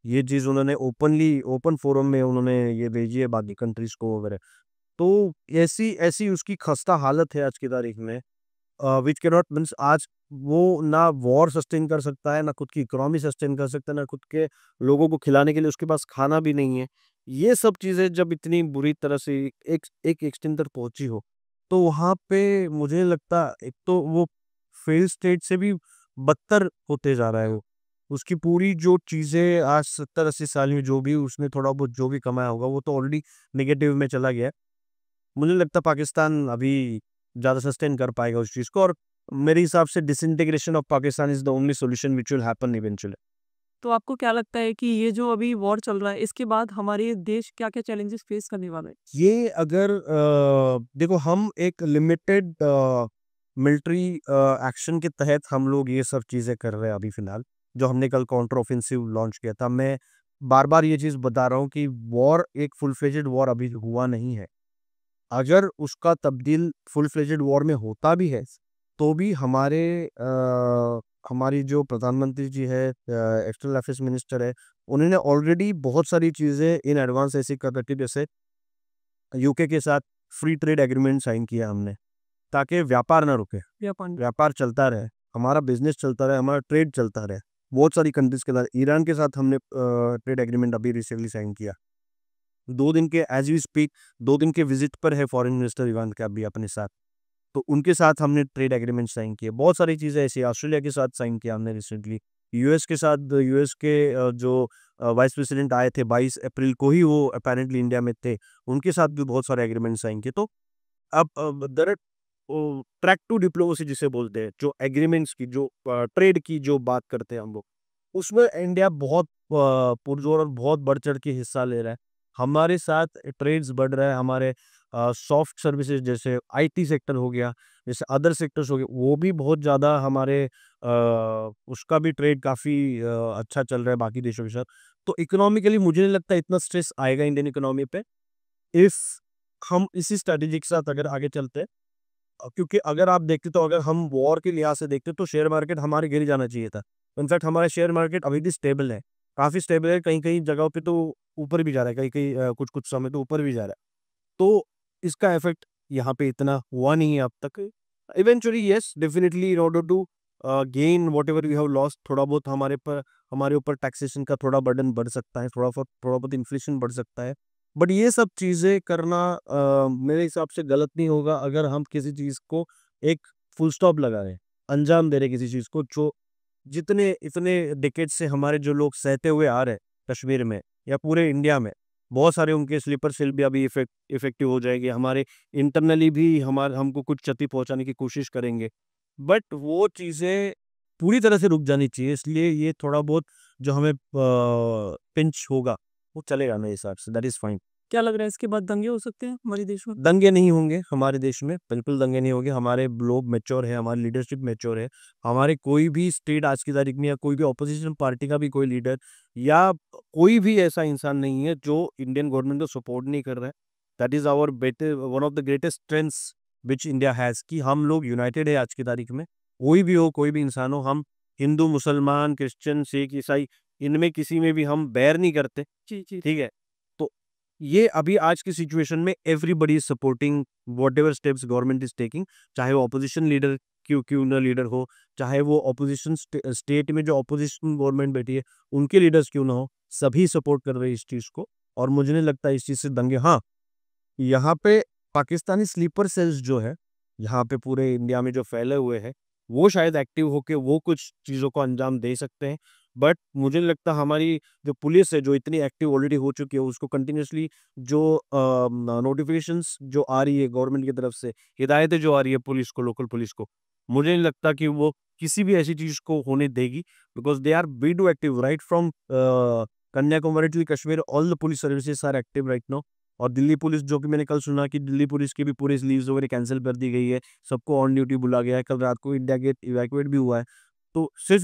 ये चीज उन्होंने ओपन फोरम में उन्होंने ये भेजी है बाकी कंट्रीज को वगैरह। तो ऐसी ऐसी उसकी खस्ता हालत है आज की तारीख में, विच कैन नॉट मीन्स आज वो ना वॉर सस्टेन कर सकता है, ना खुद की इकोनॉमी सस्टेन कर सकता है, ना खुद के लोगों को खिलाने के लिए उसके पास खाना भी नहीं है। ये सब चीजें जब इतनी बुरी तरह से एक एक एक्सटेंड तक पहुंची हो, तो वहां पे मुझे लगता एक तो वो फेल स्टेट से भी बदतर होते जा रहा है वो। उसकी पूरी जो चीजें आज 70-80 साल में जो भी उसने थोड़ा बहुत जो भी कमाया होगा वो तो ऑलरेडी नेगेटिव में चला गया है। मुझे लगता है पाकिस्तान अभी ज़्यादा सस्टेन कर पाएगा उस चीज़ को, और मेरे हिसाब से disintegration of Pakistan is the only solution which will happen eventually. तो आपको क्या लगता है कि ये जो अभी वॉर चल रहा है, इसके बाद हमारे देश क्या-क्या चैलेंजेस फेस करने वाला है? ये अगर देखो हम एक लिमिटेड मिलिट्री एक्शन के तहत हम लोग ये सब चीज़ें कर रहे हैं अभी फ़िलहाल, जो हमने कल काउंटर ऑफेंसिव लॉन्च किया था। मैं बार-बार ये चीज़ बता रहा हूँ कि वॉर एक फुल फ्लेजेड वॉर अभी हुआ नहीं है। अगर उसका तब्दील फुल फ्लेजेड वॉर में होता भी है, तो भी हमारी जो प्रधानमंत्री जी है, एक्सटर्नल अफेयर्स मिनिस्टर है, उन्होंने ऑलरेडी बहुत सारी चीज़ें इन एडवांस ऐसी कर रखी, जैसे यूके के साथ फ्री ट्रेड एग्रीमेंट साइन किया हमने, ताकि व्यापार ना रुके, व्यापार व्यापार चलता रहे, हमारा बिजनेस चलता रहे, हमारा ट्रेड चलता रहे। बहुत सारी कंट्रीज के साथ, ईरान के साथ हमने ट्रेड एग्रीमेंट अभी रिसेंटली साइन किया। 2 दिन के एज़ वी स्पीक 2 दिन के विज़िट पर है फॉरेन मिनिस्टर इवान का भी अपने साथ। तो उनके साथ हमने ट्रेड एग्रीमेंट साइन किए। बहुत सारी चीज़ें ऐसी ऑस्ट्रेलिया के साथ साइन किया हमने रिसेंटली। यूएस के साथ यूएस के जो वाइस प्रेसिडेंट आए थे 22 अप्रैल को ही वो अपैरेंटली इंडिया में थे। उनके साथ भी बहुत सारे एग्रीमेंट साइन किए। तो अब दर ट्रैक टू डिप्लोमेसी जिसे बोलते हैं, जो एग्रीमेंट्स की जो ट्रेड की जो बात करते हैं हम लोग, उसमें इंडिया बहुत पुरज़ोर और बहुत बढ़-चढ़ के हिस्सा ले रहा है। हमारे साथ ट्रेड्स बढ़ रहा है, हमारे सॉफ्ट सर्विसेज़ जैसे आईटी सेक्टर हो गया, जैसे अदर सेक्टर्स हो गए, वो भी बहुत ज़्यादा हमारे उसका भी ट्रेड काफ़ी अच्छा चल रहा है बाकी देशों के साथ। तो इकोनॉमिकली मुझे नहीं लगता इतना स्ट्रेस आएगा इंडियन इकोनॉमी पे, इफ हम इसी स्ट्रैटेजी के साथ अगर आगे चलते हैं। क्योंकि अगर आप देखते तो अगर हम वॉर के लिहाज से देखते तो शेयर मार्केट हमारे गिर जाना चाहिए था। इनफैक्ट हमारा शेयर मार्केट अभी भी स्टेबल है, काफ़ी स्टेबल है, कहीं-कहीं जगहों पे तो ऊपर भी जा रहा है, कहीं-कहीं कुछ-कुछ समय तो ऊपर भी जा रहा है। तो इसका इफ़ेक्ट यहाँ पे इतना हुआ नहीं है अब तक। Eventually yes, definitely in order to gain whatever we have lost, थोड़ा बहुत हमारे ऊपर टैक्सेशन का थोड़ा बर्डन बढ़ सकता है, थोड़ा बहुत इन्फ्लेशन बढ़ सकता है। बट ये सब चीज़ें करना मेरे हिसाब से गलत नहीं होगा अगर हम किसी चीज़ को एक फुल स्टॉप लगा रहे हैं, अंजाम दे रहे हैं किसी चीज़ को, जो जितने इतने डिकेड से हमारे जो लोग सहते हुए आ रहे हैं कश्मीर में या पूरे इंडिया में, बहुत सारे उनके स्लीपर सेल भी अभी इफेक्टिव हो जाएगी। हमारे इंटरनली भी हमारे हमको कुछ क्षति पहुंचाने की कोशिश करेंगे। बट वो चीज़ें पूरी तरह से रुक जानी चाहिए, इसलिए ये थोड़ा बहुत जो हमें पिंच होगा वो चलेगा मेरे हिसाब से, दैट इज़ फाइन। क्या लग रहा है इसके बाद दंगे हो सकते हैं हमारे देश में? दंगे नहीं होंगे हमारे देश में, बिल्कुल दंगे नहीं होंगे। हमारे लोग मैच्योर है, हमारी लीडरशिप मैच्योर है। हमारे कोई भी स्टेट आज की तारीख में या कोई भी ऑपोजिशन पार्टी का भी कोई लीडर या कोई भी ऐसा इंसान नहीं है जो इंडियन गवर्नमेंट को सपोर्ट नहीं कर रहा है। दैट इज़ आवर बेटे one of the greatest strengths which India has, कि हम लोग यूनाइटेड है आज की तारीख में। कोई भी हो, कोई भी इंसान हो, हम हिंदू, मुसलमान, क्रिश्चियन, सिख, ईसाई, इनमें किसी में भी हम बैर नहीं करते, जी, जी। ठीक है? तो ये अभी आज की सिचुएशन में everybody is supporting whatever steps government is taking, चाहे वो ऑपोजिशन लीडर क्यों क्यों ना लीडर हो, चाहे वो ऑपोजिशन स्टेट में जो ऑपोजिशन गवर्नमेंट बैठी है उनके लीडर्स क्यों ना हो, सभी सपोर्ट कर रहे हैं इस चीज़ को। और मुझे नहीं लगता इस चीज़ से दंगे, हाँ, यहाँ पे पाकिस्तानी स्लीपर सेल्स जो है, यहाँ पे पूरे इंडिया में जो फैले हुए हैं, वो शायद एक्टिव होके वो कुछ चीज़ों को अंजाम दे सकते हैं। बट मुझे नहीं लगता हमारी जो पुलिस है, जो इतनी एक्टिव ऑलरेडी हो चुकी है, उसको कंटिन्यूअसली जो नोटिफ़िकेशंस जो आ रही है गवर्नमेंट की तरफ से, हिदायतें जो आ रही है पुलिस को, लोकल पुलिस को, मुझे नहीं लगता कि वो किसी भी ऐसी चीज़ को होने देगी, because they are way too active right from Kanyakumari to Kashmir, all the police services are active right now. और दिल्ली पुलिस, जो कि मैंने कल सुना कि दिल्ली पुलिस की भी पूरी लीव्स वगैरह कैंसिल कर दी गई है, सबको ऑन ड्यूटी बुला गया है। कल रात को इंडिया गेट इवैक्यूएट भी हुआ है। तो सिर्फ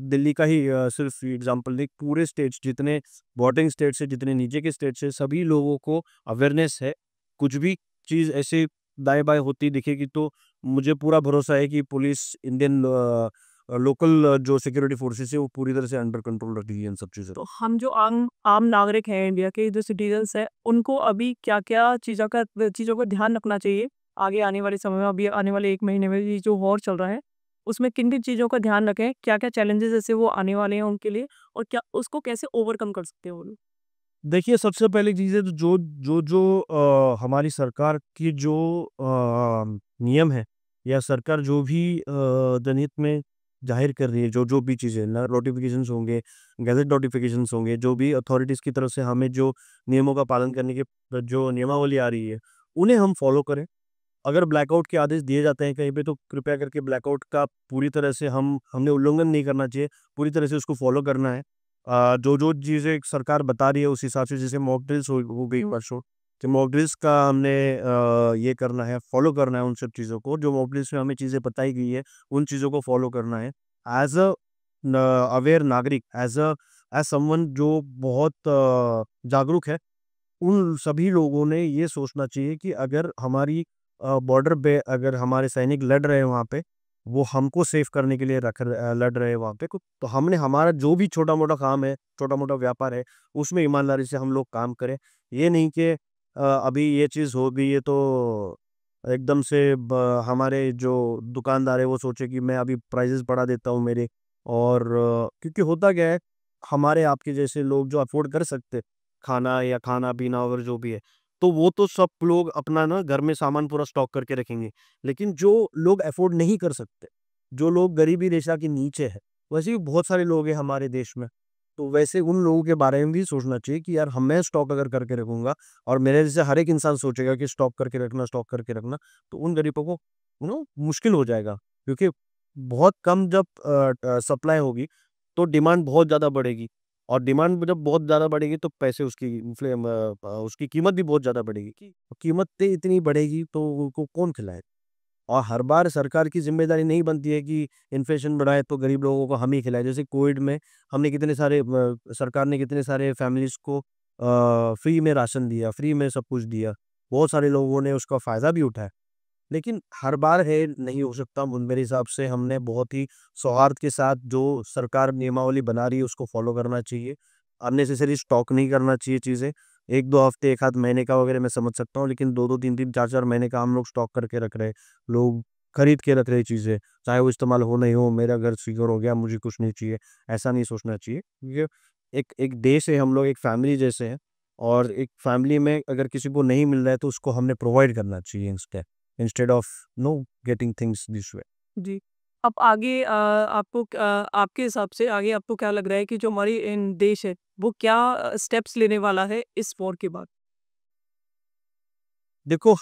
दिल्ली का ही सिर्फ एग्जांपल नहीं, पूरे स्टेट्स, जितने बॉर्डरिंग स्टेट्स है, जितने नीचे के स्टेट्स है, सभी लोगों को अवेयरनेस है। कुछ भी चीज़ ऐसे दाएँ बाएँ होती दिखेगी तो मुझे पूरा भरोसा है कि पुलिस, इंडियन लोकल जो सिक्योरिटी फोर्सेस है, वो पूरी तरह से अंडर कंट्रोल रखेगी इन सब चीज़ों तो को। हम जो आम आम नागरिक हैं इंडिया के, जो सिटीजन्स हैं, उनको अभी क्या-क्या चीज़ों का ध्यान रखना चाहिए? आगे आने वाले समय में, अभी आने वाले 1 महीने में ये जो वॉर चल रहा है, उसमें किन-किन चीज़ों का ध्यान रखें? क्या-क्या चैलेंजेज़ ऐसे वो आने वाले हैं उनके लिए, और क्या उसको कैसे ओवरकम कर सकते हैं वो लोग? देखिए, सबसे पहली चीज़ है तो हमारी सरकार की जो नियम है, या सरकार जो भी जनहित में ज़ाहिर कर रही है, जो भी चीज़ें ना, नोटिफ़िकेशंस होंगे, गैज़ेट नोटिफ़िकेशंस होंगे, जो भी अथॉरिटीज़ की तरफ से हमें जो नियमों का पालन करने की जो नियमावली आ रही है, उन्हें हम फ़ॉलो करें। अगर ब्लैकआउट के आदेश दिए जाते हैं कहीं पे, तो कृपया करके ब्लैकआउट का पूरी तरह से हमने उल्लंघन नहीं करना चाहिए, पूरी तरह से उसको फ़ॉलो करना है। जो चीज़ें सरकार बता रही है उस हिसाब से, जैसे मॉक ड्रिल्स हो गई परसों, तो मॉक ड्रिल्स का हमने ये करना है, फ़ॉलो करना है उन सब चीज़ों को, जो मॉक ड्रिल्स में हमें चीज़ें बताई गई है, उन चीज़ों को फ़ॉलो करना है। एज़ अ न अवेयर नागरिक, एज़ समवन जो बहुत जागरूक है, उन सभी लोगों ने ये सोचना चाहिए कि अगर हमारी बॉर्डर पे अगर हमारे सैनिक लड़ रहे हैं वहाँ पे, वो हमको सेफ करने के लिए लड़ रहे हैं वहाँ पे, तो हमने हमारा जो भी छोटा-मोटा काम है, छोटा-मोटा व्यापार है, उसमें ईमानदारी से हम लोग काम करें। ये नहीं कि अभी ये चीज़ हो गई है तो एकदम से हमारे जो दुकानदार है वो सोचे कि मैं अभी प्राइसेस बढ़ा देता हूँ मेरे, और क्योंकि होता क्या है, हमारे आपके जैसे लोग जो अफ़ोर्ड कर सकते खाना या खाना-पीना और जो भी है, तो वो तो सब लोग अपना ना घर में सामान पूरा स्टॉक करके रखेंगे। लेकिन जो लोग अफ़ोर्ड नहीं कर सकते, जो लोग गरीबी रेखा के नीचे हैं, वैसे भी बहुत सारे लोग हैं हमारे देश में। तो वैसे उन लोगों के बारे में भी सोचना चाहिए कि यार, हम मैं स्टॉक अगर करके रखूँगा, और मेरे जैसे हर एक इंसान सोचेगा कि स्टॉक करके रखना, तो उन गरीबों को मुश्किल हो जाएगा। क्योंकि बहुत कम जब सप्लाई होगी, तो डिमांड बहुत ज़्यादा बढ़ेगी, और डिमांड जब बहुत ज़्यादा बढ़ेगी तो पैसे उसकी कीमत भी बहुत ज़्यादा बढ़ेगी। कीमतें इतनी बढ़ेगी तो उनको कौन खिलाए? और हर बार सरकार की ज़िम्मेदारी नहीं बनती है कि इन्फ्लेशन बढ़ाए तो गरीब लोगों को हम ही खिलाएँ। जैसे कोविड में हमने कितने सारे सरकार ने कितने सारे फैमिलीज़ को फ्री में राशन दिया, फ्री में सब कुछ दिया। बहुत सारे लोगों ने उसका फ़ायदा भी उठाया। लेकिन हर बार है नहीं हो सकता। मेरे हिसाब से हमने बहुत ही सौहार्द के साथ जो सरकार नियमावली बना रही है उसको फ़ॉलो करना चाहिए। अननेसेसरी स्टॉक नहीं करना चाहिए चीज़ें। 1-2 हफ़्ते, 1 आध महीने का वगैरह मैं समझ सकता हूँ, लेकिन 2-2 3-3 4-4 महीने का हम लोग स्टॉक करके रख रहे हैं। लोग खरीद के रख रहे हैं चीज़ें, चाहे वो इस्तेमाल हो नहीं हो, मेरा घर सिक्योर हो गया, मुझे कुछ नहीं चाहिए, ऐसा नहीं सोचना चाहिए। क्योंकि एक एक देश है, हम लोग एक फैमिली जैसे हैं, और एक फैमिली में अगर किसी को नहीं मिल रहा है तो उसको हमने प्रोवाइड करना चाहिए instead of getting things this way. जी। अब आगे आपके हिसाब से आगे आपको क्या लग रहा है कि जो हमारी इन देश है, वो क्या स्टेप्स लेने वाला है इस वॉर के बाद? देखो,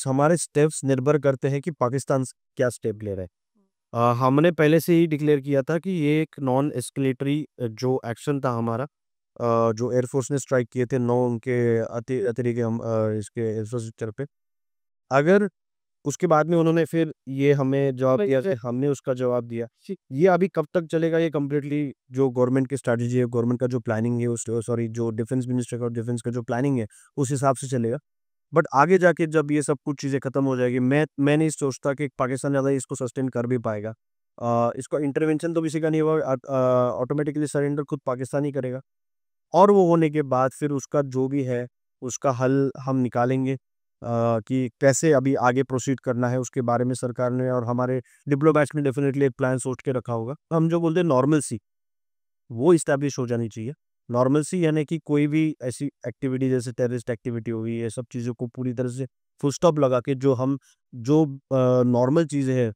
हमारे स्टेप्स निर्भर करते हैं कि पाकिस्तान क्या स्टेप ले रहा है। हमने पहले से ही डिक्लेयर किया था कि ये एक नॉन एस्केलेटरी जो एक्शन था हमारा, जो एयरफोर्स ने स्ट्राइक किए थे 9 उनके अतरी के इसके इंफ्रास्ट्रक्चर पे। अगर उसके बाद में उन्होंने फिर ये हमें जवाब दिया, फिर हमने उसका जवाब दिया। ये अभी कब तक चलेगा, ये कंप्लीटली जो गवर्नमेंट की स्ट्रैटेजी है, गवर्नमेंट का जो प्लानिंग है, उस सॉरी जो डिफेंस मिनिस्टर का डिफेंस का जो प्लानिंग है, उस हिसाब से चलेगा। बट आगे जाके जब ये सब कुछ चीज़ें खत्म हो जाएगी, मैं नहीं सोचता कि पाकिस्तान ज़्यादा इसको सस्टेन कर भी पाएगा। इसका इंटरवेंशन तो किसी का नहीं होगा, ऑटोमेटिकली सरेंडर खुद पाकिस्तान ही करेगा। और वो होने के बाद फिर उसका जो भी है, उसका हल हम निकालेंगे, कि कैसे अभी आगे प्रोसीड करना है उसके बारे में सरकार ने और हमारे डिप्लोमैट्स ने डेफ़िनेटली एक प्लान सोच के रखा होगा। हम जो बोलते हैं नॉर्मलसी, वो इस्टैब्लिश हो जानी चाहिए। नॉर्मलसी यानी कि कोई भी ऐसी एक्टिविटी जैसे टेररिस्ट एक्टिविटी हो गई, ये सब चीज़ों को पूरी तरह से फुल स्टॉप लगा के जो नॉर्मल चीज़ें हैं,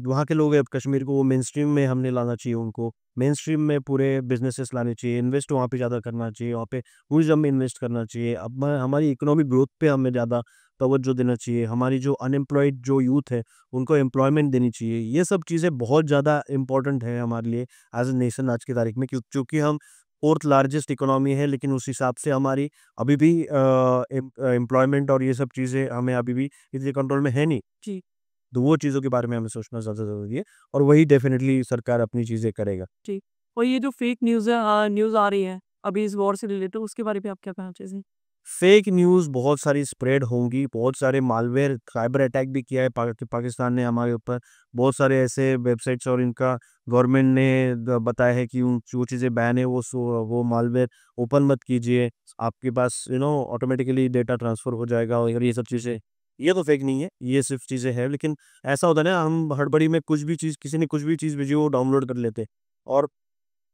वहाँ के लोग हैं कश्मीर को, वो मेनस्ट्रीम में हमने लाना चाहिए उनको। मेनस्ट्रीम में पूरे बिज़नेसेस लाने चाहिए, इन्वेस्ट वहाँ पे ज़्यादा करना चाहिए, वहाँ पे टूरिज़्म में इन्वेस्ट करना चाहिए। अब हमारी इकोनॉमिक ग्रोथ पे हमें ज़्यादा तवज्जो देना चाहिए। हमारी जो अनएम्प्लॉयड जो यूथ है, उनको एम्प्लॉयमेंट देनी चाहिए। ये सब चीज़ें बहुत ज़्यादा इम्पोर्टेंट है हमारे लिए एज़ अ नेशन आज की तारीख में, क्योंकि हम 4th लार्जेस्ट इकोनॉमी है, लेकिन उस हिसाब से हमारी अभी भी एम्प्लॉयमेंट और ये सब चीज़ें हमें अभी भी इतने कंट्रोल में है नहीं। जी। तो वो चीज़ों के बारे में हमें सोचना ज़्यादा ज़रूरी है और वही डेफ़िनेटली सरकार अपनी चीज़ें करेगा। जी। और ये जो फेक न्यूज़ है न्यूज़ आ रही है अभी इस वॉर से रिलेटेड, उसके बारे में आप क्या कहना चाहेंगे? फेक न्यूज़ बहुत सारी स्प्रेड होंगी, बहुत सारे मालवेयर साइबर अटैक भी किया है पाकिस्तान ने हमारे ऊपर। बहुत सारे ऐसे वेबसाइट्स और इनका गवर्नमेंट ने बताया है कि उन जो चीज़ें बैन है वो मालवेयर ओपन मत कीजिए। आपके पास ऑटोमेटिकली डेटा ट्रांसफ़र हो जाएगा और ये सब चीज़ें। ये तो फेक नहीं है, ये सिर्फ़ चीज़ें हैं, लेकिन ऐसा होता है ना, हम हड़बड़ी में कुछ भी चीज़, किसी ने कुछ भी चीज़ भेजी, वो डाउनलोड कर लेते हैं और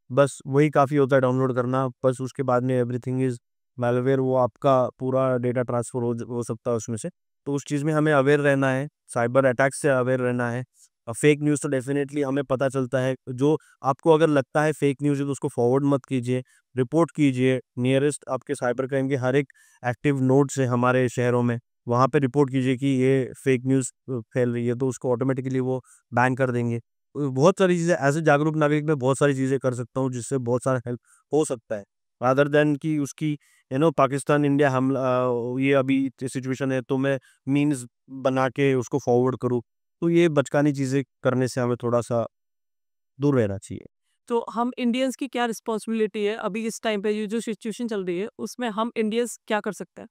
बस वही काफ़ी होता है डाउनलोड करना, बस उसके बाद में एवरीथिंग इज़ मैलवेयर, वो आपका पूरा डेटा ट्रांसफ़र हो सकता है उसमें से। तो उस चीज़ में हमें अवेयर रहना है, साइबर अटैक से अवेयर रहना है। फेक न्यूज़ तो डेफ़िनेटली हमें पता चलता है, जो आपको अगर लगता है फेक न्यूज़ है तो उसको फॉरवर्ड मत कीजिए, रिपोर्ट कीजिए। नियरेस्ट आपके साइबर क्राइम के हर एक एक्टिव नोड्स है हमारे शहरों में, वहाँ पे रिपोर्ट कीजिए कि ये फेक न्यूज़ फैल रही है, तो उसको ऑटोमेटिकली वो बैन कर देंगे। बहुत सारी चीज़ें एज़ अ जागरूक नागरिक मैं बहुत सारी चीज़ें कर सकता हूँ जिससे बहुत सारा हेल्प हो सकता है। रादर दैन कि उसकी पाकिस्तान इंडिया हमला, ये अभी सिचुएशन है तो मैं मीम्स बना के उसको फॉरवर्ड करूँ। तो ये बचकानी चीज़ें करने से हमें थोड़ा-सा दूर रहना चाहिए। तो हम इंडियंस की क्या रिस्पॉन्सिबिलिटी है अभी इस टाइम पे ये जो सिचुएशन चल रही है उसमें हम इंडियंस क्या कर सकते हैं?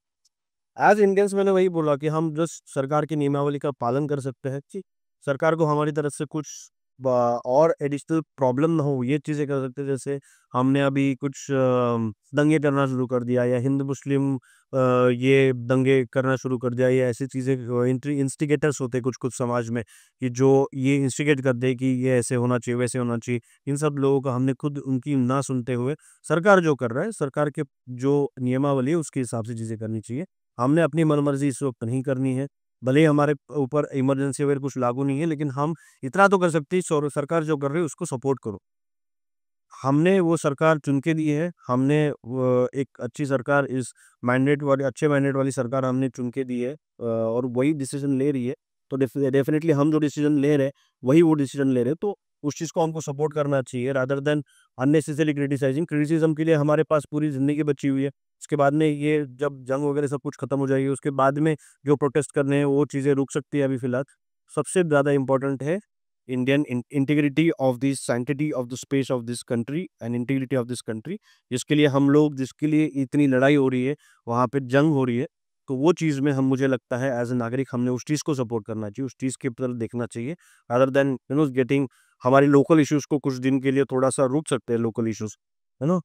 एज़ इंडियंस मैंने वही बोला कि हम जस्ट सरकार की नियमावली का पालन कर सकते हैं कि सरकार को हमारी तरफ से कुछ और एडिशनल प्रॉब्लम ना हो, ये चीज़ें कर सकते हैं। जैसे हमने अभी कुछ दंगे करना शुरू कर दिया या हिंदू मुस्लिम ये दंगे करना शुरू कर दिया, या ऐसी चीज़ें इंस्टिगेटर्स होते हैं कुछ कुछ समाज में कि जो ये इंस्टिगेट कर दे कि ये ऐसे होना चाहिए, वैसे होना चाहिए। इन सब लोगों का हमने खुद उनकी ना सुनते हुए सरकार जो कर रहा है, सरकार के जो नियमावली है उसके हिसाब से चीज़ें करनी चाहिए। हमने अपनी मनमर्ज़ी इस वक़्त नहीं करनी है। भले ही हमारे ऊपर इमरजेंसी वगैरह कुछ लागू नहीं है, लेकिन हम इतना तो कर सकते हैं, सरकार जो कर रही है उसको सपोर्ट करो। हमने वो सरकार चुन के दी है, हमने वो एक अच्छी सरकार, इस मैंडेट वाली, अच्छे मैंडेट वाली सरकार हमने चुन के दी है और वही डिसीज़न ले रही है। तो डेफ़िनेटली हम जो डिसीज़न ले रहे हैं, वही वो डिसीज़न ले रहे हैं, तो उस चीज़ को हमको सपोर्ट करना चाहिए रादर देन अननेसेसरी क्रिटिसाइज़िंग। क्रिटिसिज़्म के लिए हमारे पास पूरी ज़िंदगी बची हुई है। उसके बाद में ये जब जंग वगैरह सब कुछ खत्म हो जाएगी, उसके बाद में जो प्रोटेस्ट करने हैं, वो चीज़ें रुक सकती है अभी फ़िलहाल। सबसे ज़्यादा इम्पोर्टेंट है Indian integrity of the sanctity of the space of this country and integrity of this country, जिसके लिए हम लोग, जिसके लिए इतनी लड़ाई हो रही है, वहाँ पे जंग हो रही है, तो वो चीज़ में हम, मुझे लगता है एज ए नागरिक हमने उस चीज़ को सपोर्ट करना चाहिए, उस चीज़ की तरफ देखना चाहिए अदर देन गेटिंग हमारी लोकल इश्यूज को कुछ दिन के लिए थोड़ा सा रुक सकते हैं लोकल इश्यूज, है ना।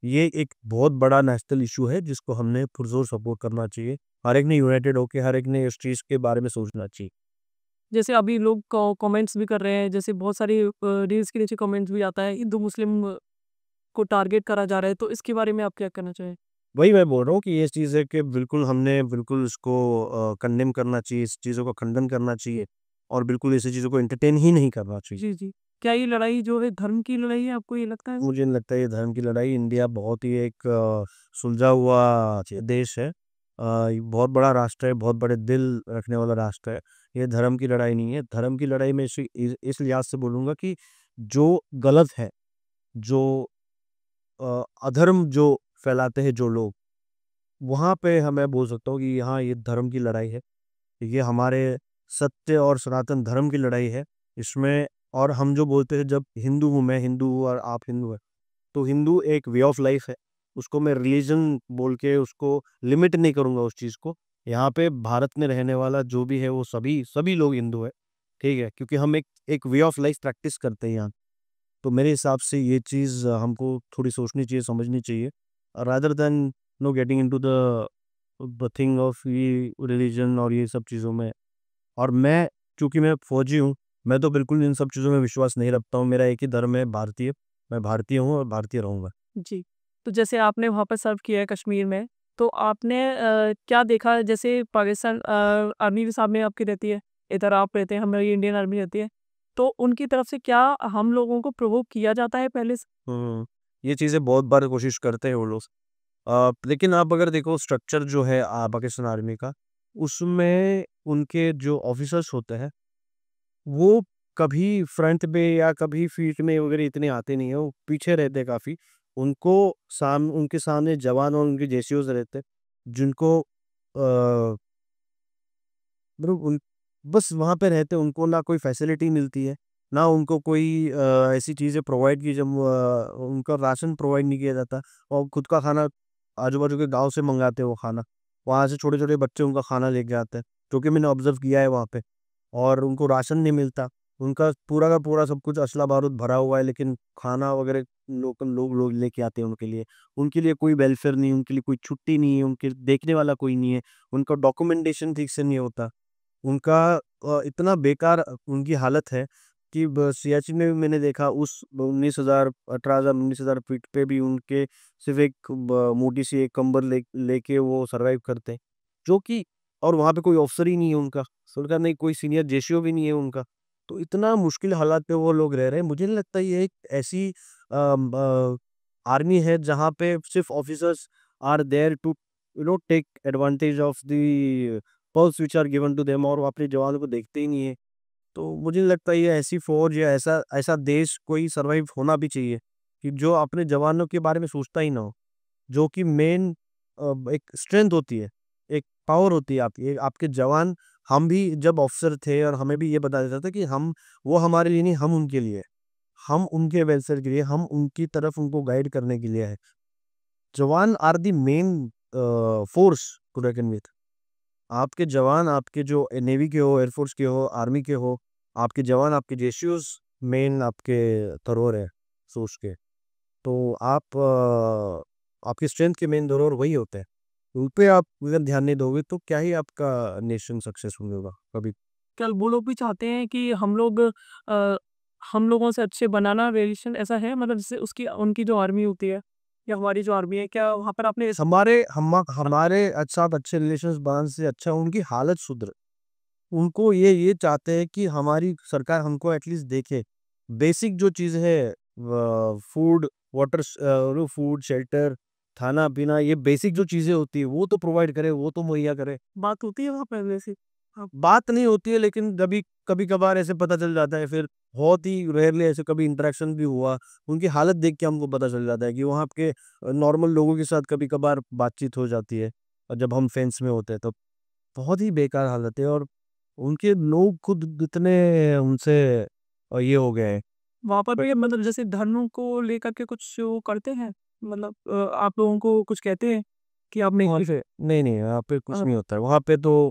ये एक बहुत बड़ा नेशनल इशू है जिसको हमने पुरजोर सपोर्ट करना चाहिए। हर एक ने यूनाइटेड होके, हर एक ने इस चीज़ के बारे में सोचना चाहिए। जैसे अभी लोग कमेंट्स भी कर रहे हैं, जैसे बहुत सारी रील्स के नीचे कमेंट्स भी आता है हिंदू मुस्लिम को टारगेट करा जा रहा है, तो इसके बारे में आप क्या कहना चाहें? वही मैं बोल रहा हूँ कि ये चीज़ है कि बिल्कुल हमने बिल्कुल इसको कंडेम करना चाहिए, इस चीज़ों का खंडन करना चाहिए और बिल्कुल ऐसी चीज़ों को एंटरटेन ही नहीं करना चाहिए। जी, जी। क्या ये लड़ाई जो है धर्म की लड़ाई है, आपको ये लगता है? मुझे नहीं लगता ये धर्म की लड़ाई, इंडिया बहुत ही एक सुलझा हुआ देश है। ये बहुत बड़ा राष्ट्र है, बहुत बड़े दिल रखने वाला राष्ट्र है। ये धर्म की लड़ाई नहीं है। धर्म की लड़ाई में इस लिहाज से बोलूँगा कि जो गलत है, जो अधर्म जो फैलाते हैं जो लोग, वहाँ पे मैं बोल सकता हूँ कि यहाँ ये धर्म की लड़ाई है। ये हमारे सत्य और सनातन धर्म की लड़ाई है। इसमें और हम जो बोलते हैं, जब हिंदू हूँ, मैं हिंदू हूँ और आप हिंदू हैं, तो हिंदू एक वे ऑफ लाइफ है। उसको मैं रिलीजन बोल के उसको लिमिट नहीं करूँगा उस चीज़ को। यहाँ पे भारत में रहने वाला जो भी है वो सभी सभी लोग हिंदू हैं, ठीक है? क्योंकि हम एक एक वे ऑफ लाइफ प्रैक्टिस करते हैं यहाँ। तो मेरे हिसाब से ये चीज़ हमको थोड़ी सोचनी चाहिए, समझनी चाहिए rather than getting into the thing of ये रिलीजन और ये सब चीज़ों में। और मैं, चूँकि मैं फ़ौजी हूँ, मैं तो बिल्कुल इन सब चीज़ों में विश्वास नहीं रखता हूँ। मेरा एक ही धर्म है, भारतीय। मैं भारतीय हूँ और भारतीय रहूँगा। जी। तो जैसे आपने वहाँ पर सर्व किया है कश्मीर में, तो आपने क्या देखा जैसे पाकिस्तान आर्मी भी सामने आपकी रहती है, इधर आप रहते हैं, हमारी इंडियन आर्मी रहती है, तो उनकी तरफ से क्या हम लोगों को प्रोवोक किया जाता है पहले से? हुँ, ये चीज़ें बहुत बार कोशिश करते हैं वो लोग। लेकिन आप अगर देखो स्ट्रक्चर जो है पाकिस्तान आर्मी का, उसमें उनके जो ऑफ़िसर्स होते हैं, वो कभी फ्रंट पे या कभी फील्ड में वगैरह इतने आते नहीं हैं, वो पीछे रहते हैं काफ़ी। उनको उनके सामने जवान और उनके जेसीओज रहते, जिनको मतलब उन बस वहाँ पे रहते, उनको ना कोई फैसिलिटी मिलती है, ना उनको कोई ऐसी चीज़ें प्रोवाइड की, जब उनका राशन प्रोवाइड नहीं किया जाता, और खुद का खाना आजू बाजू के गांव से मंगाते हैं वो खाना। वहाँ से छोटे छोटे बच्चे उनका खाना लेके आते हैं, जो कि मैंने ऑब्जर्व किया है वहाँ पे। और उनको राशन नहीं मिलता, उनका पूरा का पूरा सब कुछ असला बारूद भरा हुआ है, लेकिन खाना वगैरह लोकल लोग लोग लेके आते हैं उनके लिए कोई वेलफेयर नहीं, उनके लिए कोई छुट्टी नहीं है, उनके देखने वाला कोई नहीं है, उनका डॉक्यूमेंटेशन ठीक से नहीं होता। उनका इतना बेकार उनकी हालत है कि सियाचिन में भी मैंने देखा, उस 19,000 18,000 19,000 फीट पे भी उनके सिर्फ एक मोटी सी एक कंबल लेके वो सरवाइव करते हैं, जो कि और वहाँ पे कोई ऑफिसर ही नहीं है उनका, उनका नहीं कोई सीनियर जेसीओ भी नहीं है उनका। तो इतना मुश्किल हालात पे वो लोग रह रहे हैं। मुझे नहीं लगता ये एक ऐसी आर्मी है जहाँ पे सिर्फ officers are there to take advantage of the perks which are given to them, और वो अपने जवानों को देखते ही नहीं है। तो मुझे नहीं लगता ये ऐसी फ़ौज या ऐसा ऐसा देश कोई सर्वाइव होना भी चाहिए, कि जो अपने जवानों के बारे में सोचता ही ना हो। जो कि मेन एक स्ट्रेंथ होती है, एक पावर होती है आपकी, आपके जवान। हम भी जब ऑफिसर थे और हमें भी ये बताया जाता था कि हम वो हमारे लिए नहीं, हम उनके लिए हैं। हम उनके वेलफेयर के लिए, हम उनकी तरफ उनको गाइड करने के लिए है। Jawan are the main force to reckon with. आपके जवान, आपके जो नेवी के हो, एयरफोर्स के हो, आर्मी के हो, आपके जवान, आपके जेसीओज मेन आपके धरोहर है सोच के। तो आप आपकी स्ट्रेंथ के मेन धरोहर वही होते हैं। उन पे आप अगर ध्यान नहीं दोगे तो क्या ही आपका नेशन सक्सेसफुल होगा कभी। कल वो लोग भी चाहते हैं कि अ, हम लोगों से अच्छे बनाना रिलेशन ऐसा है मतलब जैसे उसकी उनकी जो आर्मी होती है या हमारी जो आर्मी है क्या वहाँ पर आपने हमारे साथ अच्छे रिलेशंस बनाने से अच्छा उनकी हालत सुधरे। उनको ये चाहते हैं कि हमारी सरकार हमको एटलीस्ट देखे। बेसिक जो चीज़ है, फूड, फूड, शेल्टर, खाना-पीना, ये बेसिक जो चीज़ें होती है, वो तो प्रोवाइड करे, वो तो मुहैया करे। बात होती है वहाँ पहले से? हाँ। बात नहीं होती है, लेकिन कभी-कभार ऐसे पता चल जाता है, फिर बहुत ही रेयरली ऐसे कभी इंटरेक्शन भी हुआ, उनकी हालत देख के हमको पता चल जाता है कि वहाँ के नॉर्मल लोगों के साथ कभी-कभार बातचीत हो जाती है, और जब हम फेंस में होते हैं तो बहुत ही बेकार हालत है। और उनके लोग खुद इतने उनसे ये हो गए हैं। वहाँ पर भी मतलब जैसे धर्म को लेकर के कुछ वो करते हैं? मतलब आप लोगों को कुछ कहते हैं कि आप नहीं वहाँ किस पे नहीं, नहीं, यहाँ पे कुछ अ, नहीं होता है। वहाँ पे तो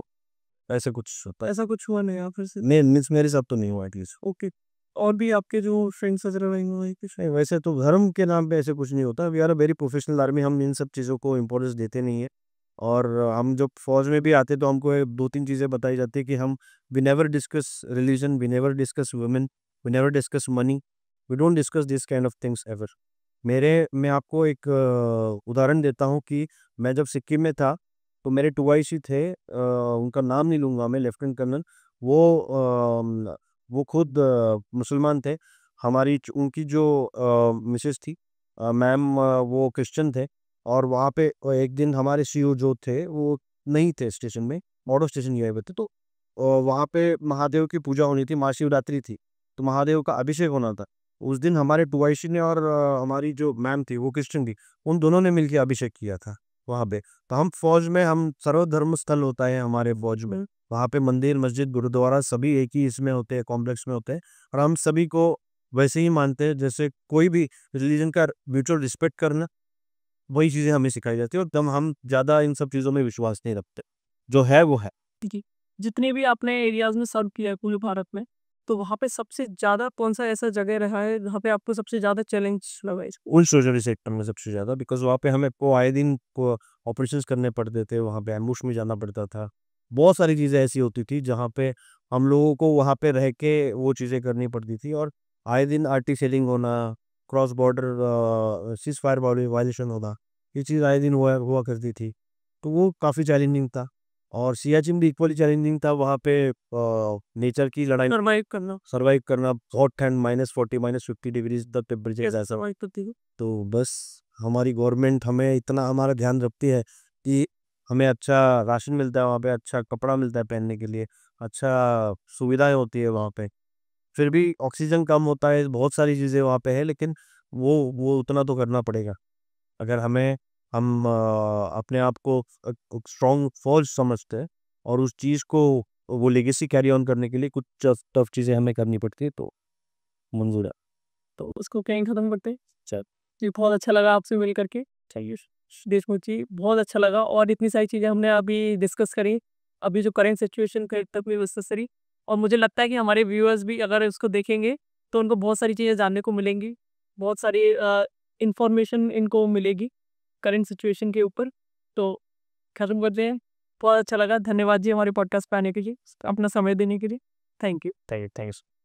ऐसे कुछ होता है। ऐसा कुछ हुआ नहीं आप फिर से? नहीं, मीन्स मेरे साथ तो नहीं हुआ एटलीस्ट। ओके। और भी आपके जो फ्रेंड्स वगैरह रहे हों कुछ? नहीं, वैसे तो धर्म के नाम पे ऐसे कुछ नहीं होता। We are a very professional army, हम इन सब चीज़ों को इम्पोर्टेंस देते नहीं है। और हम जब फ़ौज में भी आते हैं तो हमको ये 2-3 चीज़ें बताई जाती है कि हम we never discuss religion, we never discuss women, we never discuss money, we don't discuss this kind of things ever. मैं आपको एक उदाहरण देता हूँ कि मैं जब सिक्किम में था, तो मेरे 2IC थे, उनका नाम नहीं लूँगा मैं, लेफ्टिनेंट कर्नल। वो वो खुद मुसलमान थे। उनकी जो मिसेज़ थी, मैम, वो क्रिश्चियन थे। और वहाँ पे एक दिन हमारे सीओ जो थे, वो नहीं थे स्टेशन में, आउट ऑफ स्टेशन गए हुए थे। तो वहाँ पे महादेव की पूजा होनी थी, महाशिवरात्रि थी, तो महादेव का अभिषेक होना था। उस दिन हमारे 2IC ने और हमारी जो मैम थी, वो क्रिश्चियन थी, उन दोनों ने मिलके अभिषेक किया था वहाँ पे। तो हम फ़ौज में, हम सर्वधर्म स्थल होता है हमारे फ़ौज में, वहाँ पे मंदिर, मस्जिद, गुरुद्वारा सभी एक ही इसमें होते हैं, कॉम्प्लेक्स में होते हैं। और हम सभी को वैसे ही मानते हैं जैसे कोई भी रिलीजन का म्यूचुअल रिस्पेक्ट करना, वही चीज़ें हमें सिखाई जाती है, और तब हम ज़्यादा इन सब चीज़ों में विश्वास नहीं रखते। जो है वो है। जी। जितने भी आपने एरियाज़ में सर्व किया है पूरे भारत में, तो वहाँ पे सबसे ज़्यादा कौन-सा ऐसा जगह रहा है जहाँ पे आपको सबसे ज़्यादा चैलेंज लगा है? उन सोशल सेक्टर में सबसे ज़्यादा, बिकॉज़ वहाँ पे हमें को आए दिन को ऑपरेशंस करने पड़ते थे, वहाँ पे एम्बुश में जाना पड़ता था। बहुत सारी चीज़ें ऐसी होती थी जहाँ पे हम लोगों को वहाँ पे रह के वो चीज़ें करनी पड़ती थी, और आए दिन आरटी सेलिंग होना, cross border seize fire violation होना, ये चीज़ आए दिन हुआ हुआ करती थी। तो वो काफ़ी चैलेंजिंग था। और सियाचिन भी इक्वली चैलेंजिंग था, वहाँ पे नेचर की लड़ाई सर्वाइव करना, सर्वाइव करना, बहुत ठंड, -40 -50 डिग्रीज़ द टेम्परेचर कैसे ऐसा। सर्वाइव करती हो? तो बस हमारी गवर्नमेंट हमें इतना हमारा ध्यान रखती है कि हमें अच्छा राशन मिलता है वहाँ पे, अच्छा कपड़ा मिलता है पहनने के लिए, अच्छा सुविधाएँ होती है वहाँ पे। फिर भी ऑक्सीजन कम होता है, बहुत सारी चीज़ें वहाँ पे है, लेकिन वो उतना तो करना पड़ेगा। अगर हम अपने आप को स्ट्रॉन्ग फौज समझते हैं और उस चीज़ को, वो लेगेसी कैरी ऑन करने के लिए कुछ टफ चीज़ें हमें करनी पड़ती है, तो मंजूर है। तो उसको कहीं ख़त्म करते हैं। चल, जी बहुत अच्छा लगा आपसे मिल करके। थैंक यू देशमुख जी, बहुत अच्छा लगा और इतनी सारी चीज़ें हमने अभी डिस्कस करी। अभी जो करंट सिचुएशन कर्तव्य नेसेसरी, और मुझे लगता है कि हमारे व्यूअर्स भी अगर उसको देखेंगे तो उनको बहुत सारी चीज़ें जानने को मिलेंगी। बहुत सारी इन्फॉर्मेशन इनको मिलेगी करंट सिचुएशन के ऊपर। तो ख़त्म करते हैं। बहुत अच्छा लगा। धन्यवाद जी हमारे पॉडकास्ट पे आने के लिए, अपना समय देने के लिए। Thank you. Thank you.